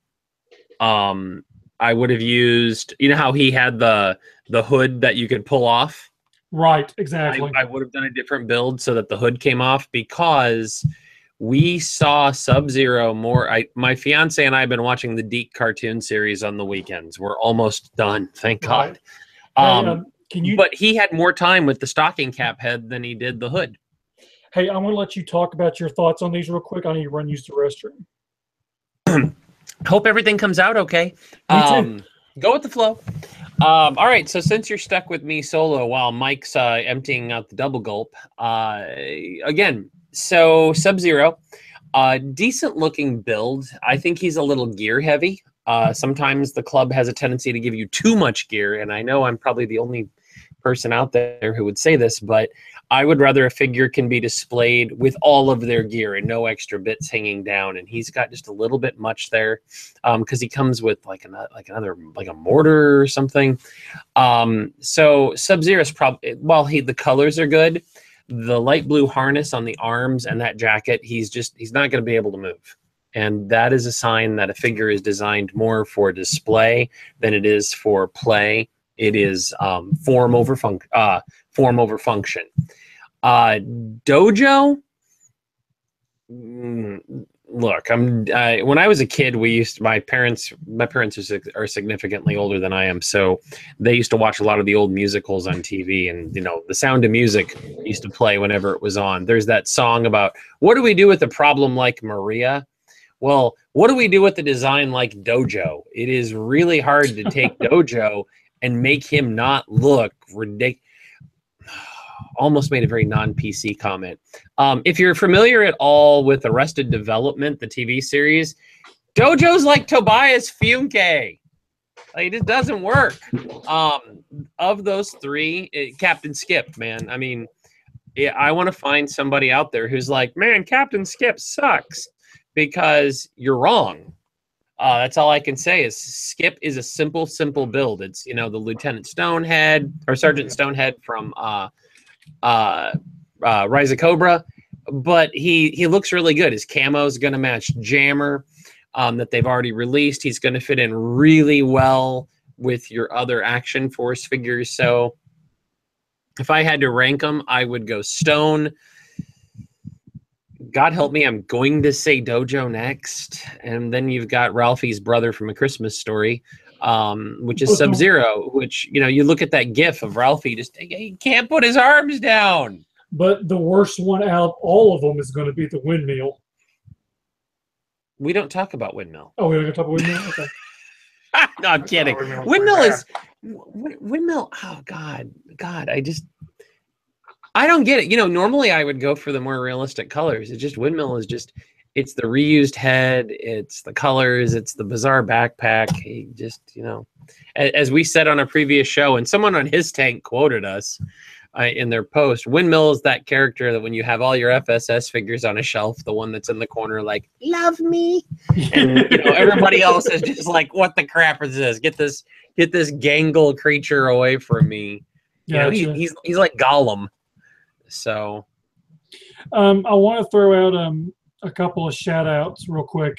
I would have used, how he had the hood that you could pull off. Right, exactly. I would have done a different build so that the hood came off because we saw Sub-Zero more. My fiance and I have been watching the Deke cartoon series on the weekends. We're almost done, thank God. But he had more time with the stocking cap head than he did the hood. Hey, I'm going to let you talk about your thoughts on these real quick. I need to run use the restroom. Hope everything comes out okay. Me too. Go with the flow. All right, so since you're stuck with me solo while Mike's emptying out the double gulp, again, so Sub-Zero, decent looking build. I think he's a little gear heavy. Sometimes the club has a tendency to give you too much gear, and I know I'm probably the only person out there who would say this, but I would rather a figure can be displayed with all of their gear and no extra bits hanging down. And he's got just a little bit much there because he comes with like a mortar or something. So Sub-Zero's probably, while the colors are good, the light blue harness on the arms and that jacket, he's not going to be able to move. And that is a sign that a figure is designed more for display than it is for play. It is form over function. Dojo. Look, when I was a kid, my parents are significantly older than I am, so they used to watch a lot of the old musicals on TV, and The Sound of Music used to play whenever it was on. There's that song about what do we do with a problem like Maria? Well, what do we do with the design like Dojo? It is really hard to take Dojo and make him not look ridiculous. Almost made a very non-PC comment. If you're familiar at all with Arrested Development, the TV series, Dojo's like Tobias Funke. Like, it doesn't work. Of those three, Captain Skip, man. I mean, I want to find somebody out there who's like, man, Captain Skip sucks, because you're wrong. That's all I can say is Skip is a simple build. It's, the Lieutenant Stonehead or Sergeant Stonehead from Rise of Cobra, but he looks really good. His camo is going to match Jammer that they've already released. He's going to fit in really well with your other Action Force figures. So if I had to rank them, I would go Stone. God help me, I'm going to say Dojo next. And then you've got Ralphie's brother from A Christmas Story, which is Sub-Zero, which, you look at that gif of Ralphie, he can't put his arms down. But the worst one out of all of them is going to be the Windmill. We don't talk about Windmill. Oh, we're going to talk about Windmill? Okay. No, I'm kidding. Windmill is, Windmill. Oh God, I don't get it. Normally I would go for the more realistic colors. It's just Windmill is just. It's the reused head. It's the colors. It's the bizarre backpack. He just, as we said on a previous show, and someone on his tank quoted us in their post, Windmill is that character that when you have all your FSS figures on a shelf, the one that's in the corner, like, love me. And, everybody else is just like, what the crap is this? Get this gangle creature away from me. He's like Gollum. So. I want to throw out a couple of shout outs real quick.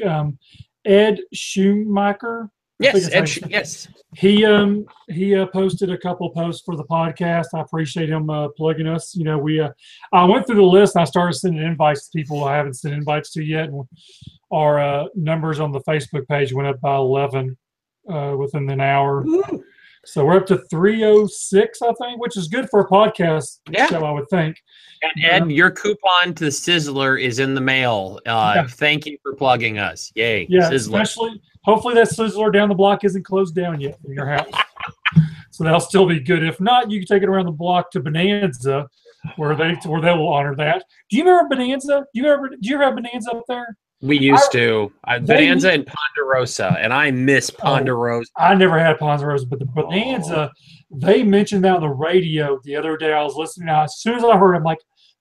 Ed Schumacher. Yes. He posted a couple posts for the podcast. I appreciate him plugging us. I went through the list and I started sending invites to people I haven't sent invites to yet. And our numbers on the Facebook page went up by 11 within an hour. Ooh. So we're up to 306, I think, which is good for a podcast show, I would think. And Ed, your coupon to the Sizzler is in the mail. Thank you for plugging us. Yay. Yeah, Sizzler. Hopefully that Sizzler down the block isn't closed down yet in your house. So that'll still be good. If not, you can take it around the block to Bonanza, where they will honor that. Do you remember Bonanza? Do you ever have Bonanza up there? We used to. Bonanza and Ponderosa, and I miss Ponderosa. I never had Ponderosa, but the Bonanza, they mentioned that on the radio the other day. I was listening. As soon as I heard it, I'm like,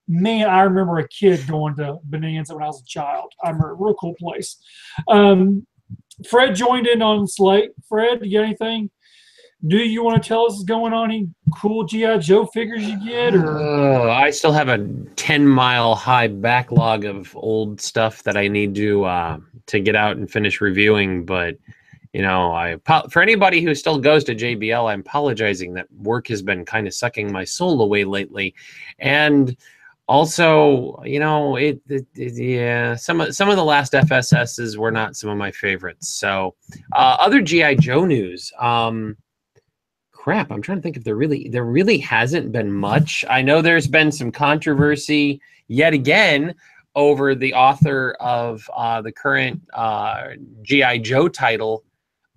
man, I remember a kid going to Bonanza when I was a child. I remember a real cool place. Fred joined in on Slate. Fred, you got anything new you want to tell us is going on? Any cool G.I. Joe figures you get? Or I still have a 10-mile high backlog of old stuff that I need to get out and finish reviewing. But for anybody who still goes to JBL, I'm apologizing that work has been kind of sucking my soul away lately, and also, some of the last FSSs were not some of my favorites. So, other G.I. Joe news. Crap, I'm trying to think if there really hasn't been much. I know there's been some controversy yet again over the author of the current G.I. Joe title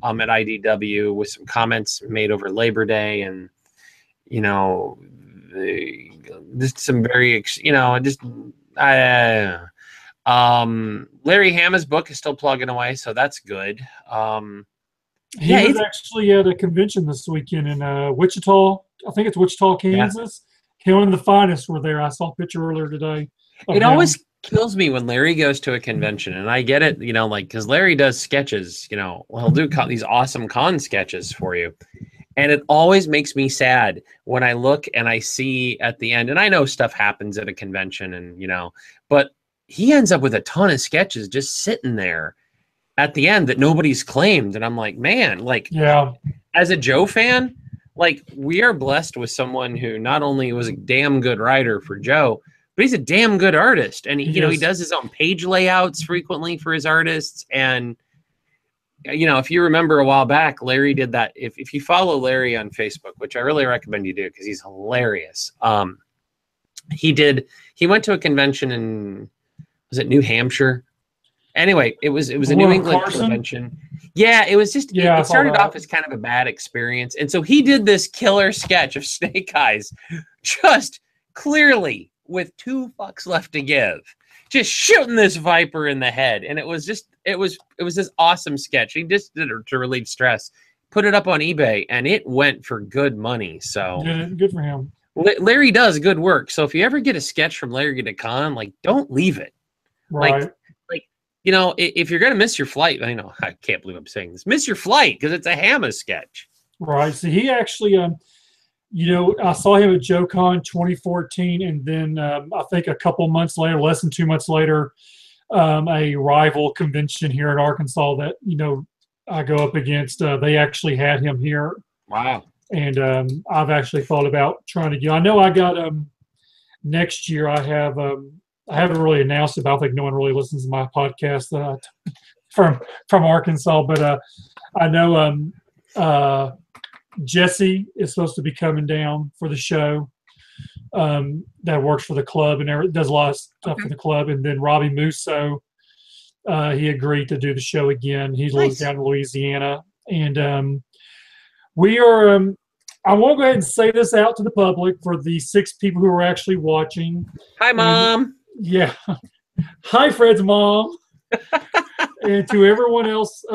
at IDW, with some comments made over Labor Day, and just some very Larry Hama's book is still plugging away, so that's good. He was actually at a convention this weekend in Wichita. I think it's Wichita, Kansas. Him and the Finest were there. I saw a picture earlier today. It always kills me when Larry goes to a convention, and I get it, because Larry does sketches. He'll do these awesome con sketches for you. And it always makes me sad when I look and I see at the end, and I know stuff happens at a convention, and but he ends up with a ton of sketches just sitting there at the end that nobody's claimed. And I'm like, man, as a Joe fan, we are blessed with someone who not only was a damn good writer for Joe, but he's a damn good artist. And he does his own page layouts frequently for his artists. And if you remember a while back, Larry did that. If you follow Larry on Facebook, which I really recommend you do because he's hilarious. He went to a convention in, was it New Hampshire? Anyway, it was a New England convention. Yeah, it was just, it started off as kind of a bad experience. And so he did this killer sketch of Snake Eyes, just clearly with 2 fucks left to give, just shooting this Viper in the head. And it was this awesome sketch. He just did it to relieve stress, put it up on eBay, and it went for good money. So good for him. Larry does good work. So if you ever get a sketch from Larry at a con, don't leave it. Right. If you're going to miss your flight, I can't believe I'm saying this, miss your flight because it's a Hama sketch. Right. So he actually, I saw him at JoeCon 2014, and then I think a couple months later, less than 2 months later, a rival convention here in Arkansas that, I go up against, they actually had him here. Wow. And I've actually thought about trying to get, I know I got, next year I haven't really announced it, but I think no one really listens to my podcast from Arkansas. But I know Jesse is supposed to be coming down for the show. That works for the club and does a lot of stuff for the club. And then Robbie Musso, he agreed to do the show again. He lives down in Louisiana. And We are. I want to go ahead and say this out to the public for the 6 people who are actually watching. Hi, Mom. Yeah. Hi, Fred's mom. And to everyone else,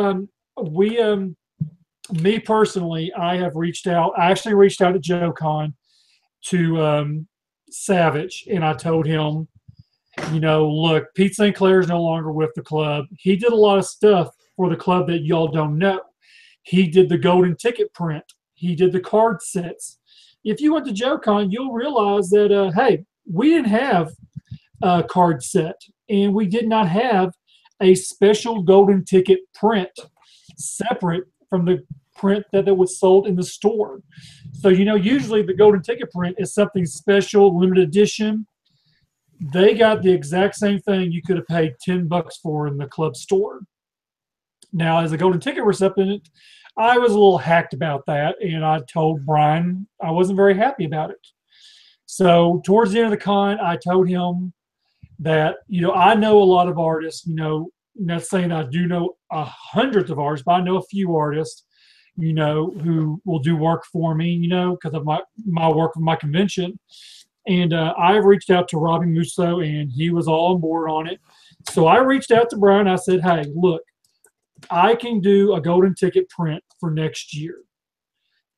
me personally, I have reached out. I actually reached out to Joe Con to Savage, and I told him, look, Pete St. Clair is no longer with the club. He did a lot of stuff for the club that y'all don't know. He did the golden ticket print. He did the card sets. If you went to Joe Con, you'll realize that, hey, we didn't have a card set, and we did not have a special golden ticket print separate from the print that was sold in the store. So, usually the golden ticket print is something special, limited edition. They got the exact same thing you could have paid $10 for in the club store. Now, as a golden ticket recipient, I was a little hacked about that, and I told Brian I wasn't very happy about it. So towards the end of the con, I told him that, I know a lot of artists, not saying I do know hundreds of artists, but I know a few artists, who will do work for me, because of my work with my convention. And I reached out to Robbie Musso, and he was all on board on it. So I reached out to Brian. I said, hey, look, I can do a golden ticket print for next year.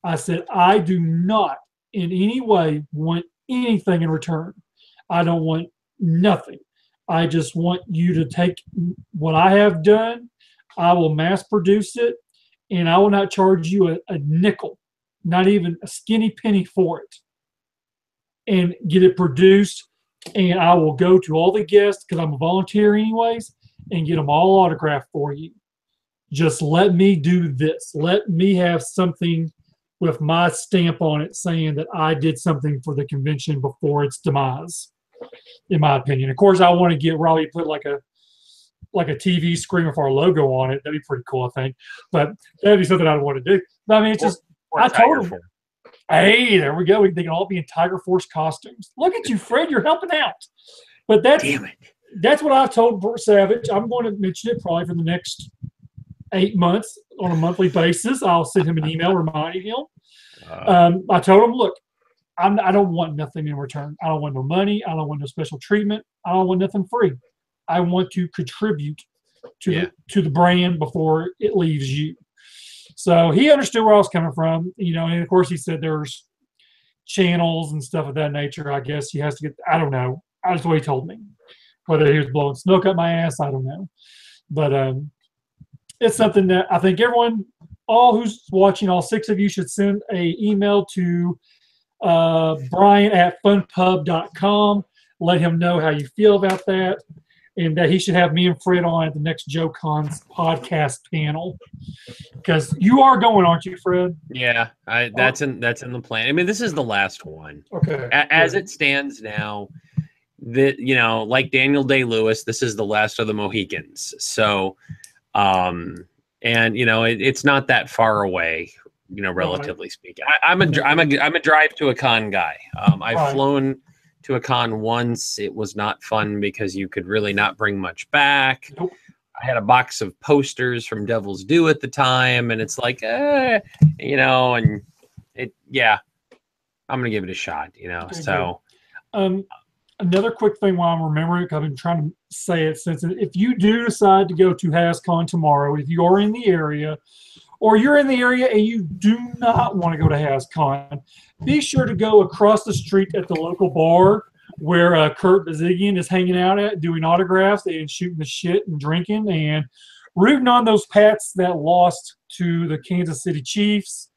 I said, I do not in any way want anything in return. I don't want nothing. I just want you to take what I have done. I will mass produce it, and I will not charge you a nickel, not even a skinny penny for it, and get it produced. And I will go to all the guests, because I'm a volunteer anyways, and get them all autographed for you. Just let me do this. Let me have something with my stamp on it saying that I did something for the convention before its demise, in my opinion. Of course, I want to get Robbie put like a TV screen with our logo on it. That'd be pretty cool, I think. But that'd be something I'd want to do. But I mean, it's just, I told him, hey, there we go. They can all be in Tiger Force costumes. Look at you, Fred. You're helping out. But that's what I've told Savage. I'm going to mention it probably for the next 8 months on a monthly basis. I'll send him an email reminding him. I told him, look, I don't want nothing in return. I don't want no money. I don't want no special treatment. I don't want nothing free. I want to contribute to the brand before it leaves you. So he understood where I was coming from, and of course he said there's channels and stuff of that nature. I guess he has to get, I don't know. That's what he told me. Whether he was blowing smoke up my ass, I don't know. But it's something that I think everyone, all who's watching, all 6 of you should send an email to Brian@funpub.com. Let him know how you feel about that, and that he should have me and Fred on at the next Joe Con's podcast panel. Because you are going, aren't you, Fred? Yeah, that's in the plan. I mean, this is the last one. Okay. As it stands now, like Daniel Day-Lewis, this is the last of the Mohicans. So, and it's not that far away, relatively speaking. I'm a drive to a con guy. I've flown to a con once. It was not fun because you could really not bring much back. Nope. I had a box of posters from Devil's Due at the time, and it's like, and I'm gonna give it a shot, So, another quick thing while I'm remembering, because I've been trying to say it since. If you do decide to go to HasCon tomorrow, if you are in the area, or you're in the area and you do not want to go to HasCon, be sure to go across the street at the local bar where Kurt Bazigian is hanging out at, doing autographs and shooting the shit and drinking and rooting on those Pats that lost to the Kansas City Chiefs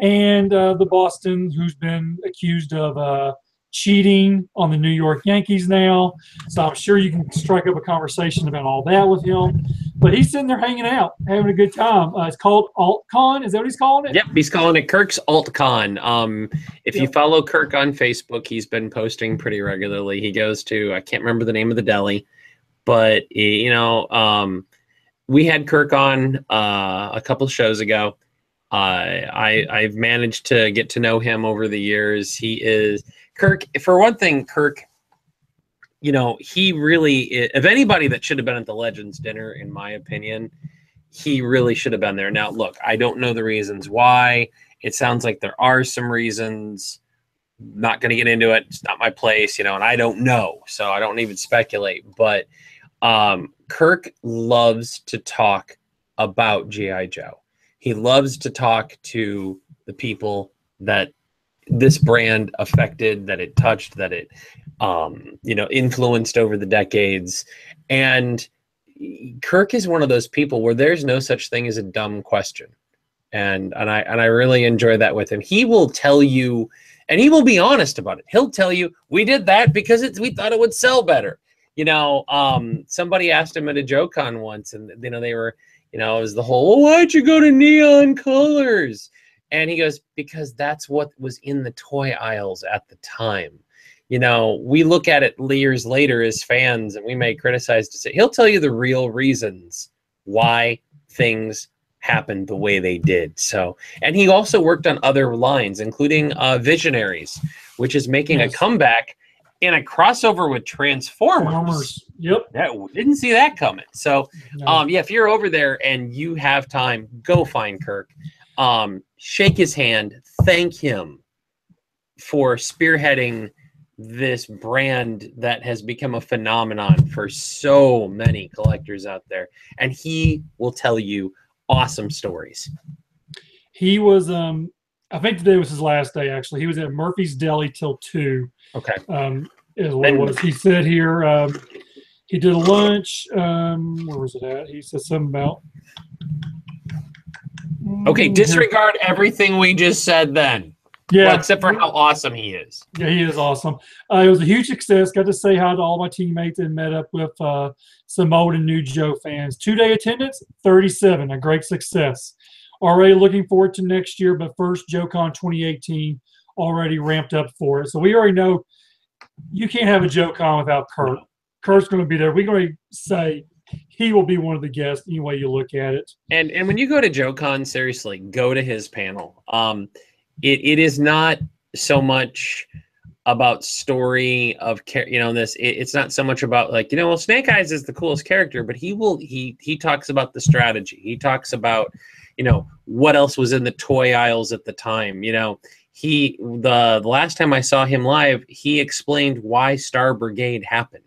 and the Boston, who's been accused of cheating on the New York Yankees now. So I'm sure you can strike up a conversation about all that with him. But he's sitting there hanging out, having a good time. It's called AltCon. Is that what he's calling it? Yep, he's calling it Kirk's AltCon. If you follow Kirk on Facebook, he's been posting pretty regularly. He goes to, I can't remember the name of the deli, but, we had Kirk on a couple shows ago. I've managed to get to know him over the years. He is Kirk. For one thing, Kirk, he really is, if anybody that should have been at the Legends dinner, in my opinion, he really should have been there. Now, look, I don't know the reasons why. It sounds like there are some reasons. Not going to get into it. It's not my place, and I don't know, so I don't even speculate. But Kirk loves to talk about G.I. Joe. He loves to talk to the people that this brand affected, that it touched, that it influenced over the decades. And Kirk is one of those people where there's no such thing as a dumb question. And I really enjoy that with him. He will tell you, and he will be honest about it. He'll tell you, we did that because we thought it would sell better. Somebody asked him at a JoeCon once, and they were, it was the whole, why'd you go to neon colors? And he goes, because that's what was in the toy aisles at the time. We look at it years later as fans, and we may criticize to say, he'll tell you the real reasons why things happened the way they did. So, and he also worked on other lines, including Visionaries, which is making a comeback in a crossover with Transformers. Yep. Didn't see that coming. So, if you're over there and you have time, go find Kirk. Shake his hand, thank him for spearheading this brand that has become a phenomenon for so many collectors out there. And he will tell you awesome stories. He was, I think today was his last day, actually. He was at Murphy's Deli till 2. Okay. Is what it was. He said here, he did a lunch. Where was it at? He said something about. Okay, disregard everything we just said then. Yeah. Well, except for how awesome he is. Yeah, he is awesome. It was a huge success. Got to say hi to all my teammates and met up with some old and new Joe fans. 2-day attendance, 37, a great success. Already looking forward to next year, but first JoeCon 2018 already ramped up for it. So we already know you can't have a JoeCon without Kurt. Kurt's going to be there. We're going to say he will be one of the guests any way you look at it. And when you go to JoeCon, seriously, go to his panel. It is not so much about story of this. It's not so much about Snake Eyes is the coolest character, but he talks about the strategy. He talks about what else was in the toy aisles at the time. The last time I saw him live, he explained why Star Brigade happened.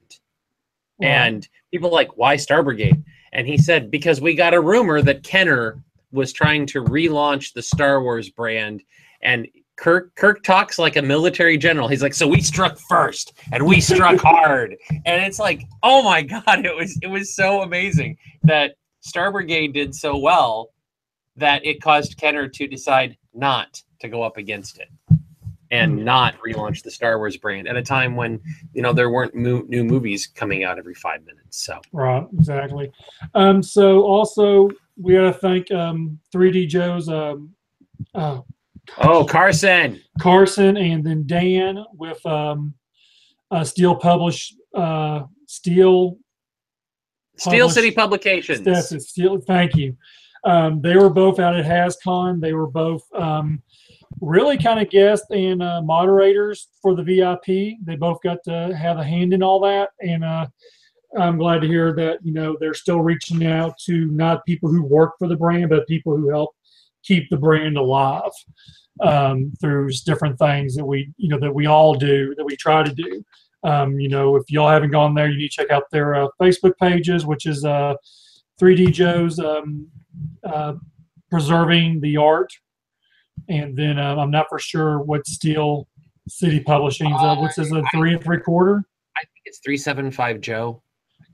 Wow. And people like, why Star Brigade? And he said, because we got a rumor that Kenner was trying to relaunch the Star Wars brand. And Kirk talks like a military general. He's like, so we struck first and we struck hard. And it's like, oh my God, it was so amazing that Star Brigade did so well that it caused Kenner to decide not to go up against it and not relaunch the Star Wars brand at a time when, there weren't new movies coming out every 5 minutes. So right, exactly. So also we got to thank 3D Joe's Carson, and then Dan with Steel City Publications. Thank you. They were both out at HasCon. They were both really kind of guests and moderators for the VIP. They both got to have a hand in all that, and I'm glad to hear that they're still reaching out to not people who work for the brand, but people who help keep the brand alive through different things that we all do, that we try to do. If y'all haven't gone there, you need to check out their Facebook pages, which is 3D Joe's Preserving the Art. And then I'm not for sure what Steel City Publishing's what's his 3 3/4? I think it's 375 Joe.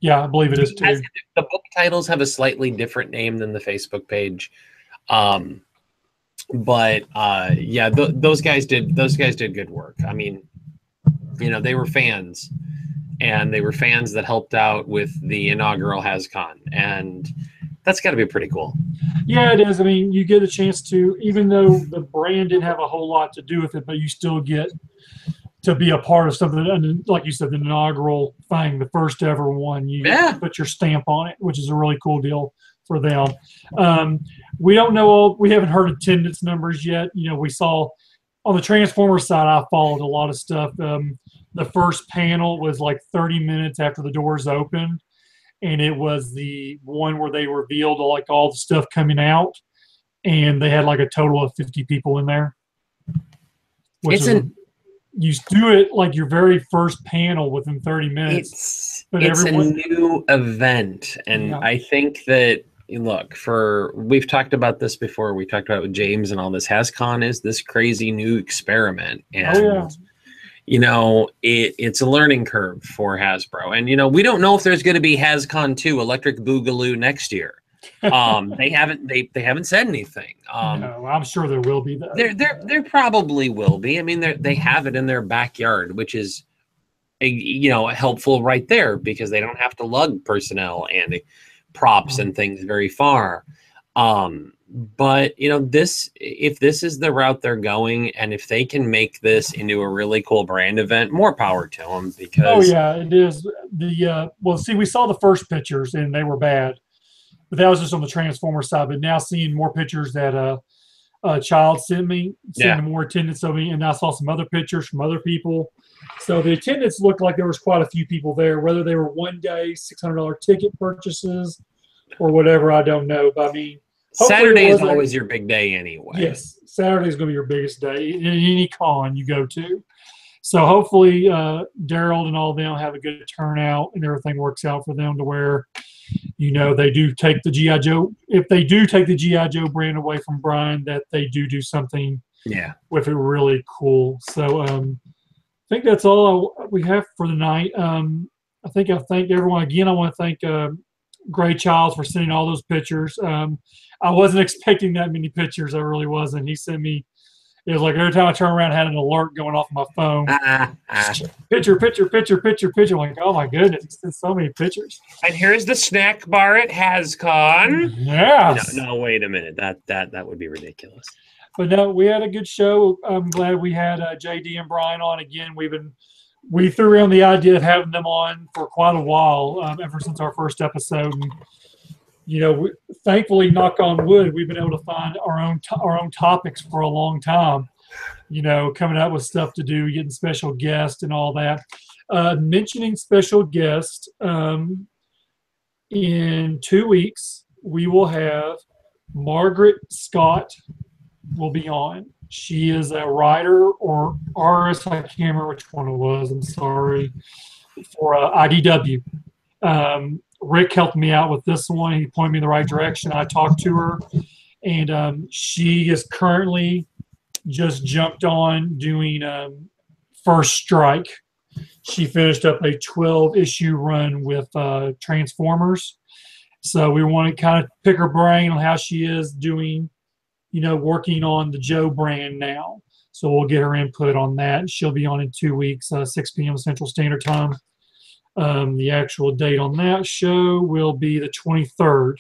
Yeah, I believe it is too. The book titles have a slightly different name than the Facebook page. But those guys did good work. I mean, they were fans, and they were fans that helped out with the inaugural HasCon, and that's got to be pretty cool. Yeah, it is. I mean, you get a chance to, even though the brand didn't have a whole lot to do with it, but you still get to be a part of something. And like you said, the inaugural thing, the first ever one, you put your stamp on it, which is a really cool deal for them. We don't know, we haven't heard attendance numbers yet. We saw on the Transformers side, I followed a lot of stuff. The first panel was like 30 minutes after the doors opened, and it was the one where they revealed like all the stuff coming out. and they had like a total of 50 people in there. You do it like your very first panel within 30 minutes. It's a new event, and I think that, look, we've talked about this before. We talked about it with James and all this. HasCon is this crazy new experiment, and it's a learning curve for Hasbro. And we don't know if there's going to be HasCon 2 Electric Boogaloo next year. They haven't said anything. No, I'm sure there will be though. There probably will be. I mean, they have it in their backyard, which is helpful right there, because they don't have to lug personnel and props and things very far. But if this is the route they're going, and if they can make this into a really cool brand event, more power to them. Because it is we saw the first pictures and they were bad. But that was just on the Transformer side. But now seeing more pictures that a child sent me, seeing more attendance of me, and I saw some other pictures from other people. So the attendance looked like there was quite a few people there. Whether they were one-day $600 ticket purchases or whatever, I don't know. But I mean, Saturday is always your big day anyway. Yes, Saturday is going to be your biggest day in any con you go to. So hopefully Daryl and all of them have a good turnout and everything works out for them to where they do take the G.I. Joe. If they do take the G.I. Joe brand away from Brian, that they do something with it really cool. So I think that's all we have for the night. I think I thank everyone again. I want to thank Gray Childs for sending all those pictures. I wasn't expecting that many pictures. I really wasn't. He sent me. It was like every time I turn around, I had an alert going off my phone. Picture. I'm like, oh my goodness, he sent so many pictures. And here's the snack bar at HasCon. Yeah. No, wait a minute. That would be ridiculous. But no, we had a good show. I'm glad we had JD and Brian on again. We threw around the idea of having them on for quite a while, ever since our first episode. And, thankfully, knock on wood, we've been able to find our own topics for a long time. Coming up with stuff to do, getting special guests and all that. Mentioning special guests, in 2 weeks, we will have Margaret Scott will be on. She is a writer or artist, I can't remember which one it was, I'm sorry, for IDW. Rick helped me out with this one. He pointed me in the right direction. I talked to her, and she is currently just jumped on doing First Strike. She finished up a 12-issue run with Transformers. So we want to kind of pick her brain on how she is doing, working on the Joe brand now. So we'll get her input on that. She'll be on in 2 weeks, 6 p.m. Central Standard Time. The actual date on that show will be the 23rd.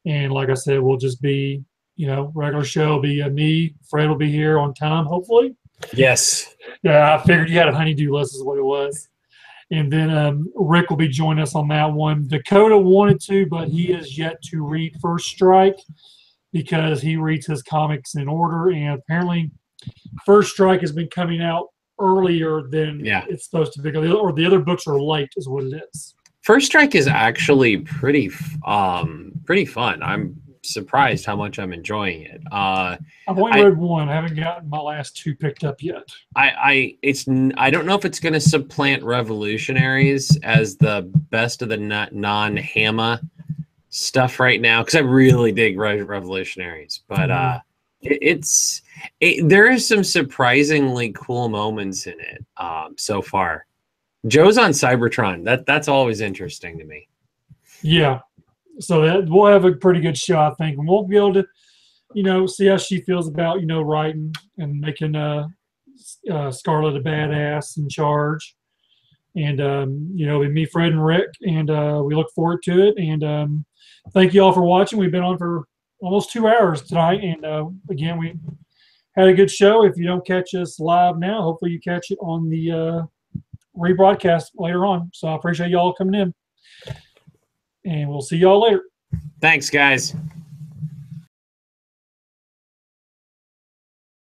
And like I said, we'll just be, regular show will be me. Fred will be here on time, hopefully. Yes. Yeah, I figured you had a honey-do list is what it was. And then Rick will be joining us on that one. Dakota wanted to, but he is yet to read First Strike because he reads his comics in order. And apparently First Strike has been coming out earlier than it's supposed to be, or the other books are late is what it is. First Strike is actually pretty fun. I'm surprised how much I'm enjoying it. I've only read one. I haven't gotten my last two picked up yet. I don't know if it's going to supplant Revolutionaries as the best of the non-Hama stuff right now, because I really dig Revolutionaries, but there is some surprisingly cool moments in it so far. Joe's on Cybertron. That's always interesting to me. Yeah. So we'll have a pretty good show, I think. And we'll be able to, see how she feels about, writing and making Scarlet a badass in charge. And, me, Fred, and Rick. And we look forward to it. And thank you all for watching. We've been on for almost 2 hours tonight. And, again, we had a good show. If you don't catch us live now, hopefully you catch it on the rebroadcast later on. So I appreciate y'all coming in. And we'll see y'all later. Thanks, guys.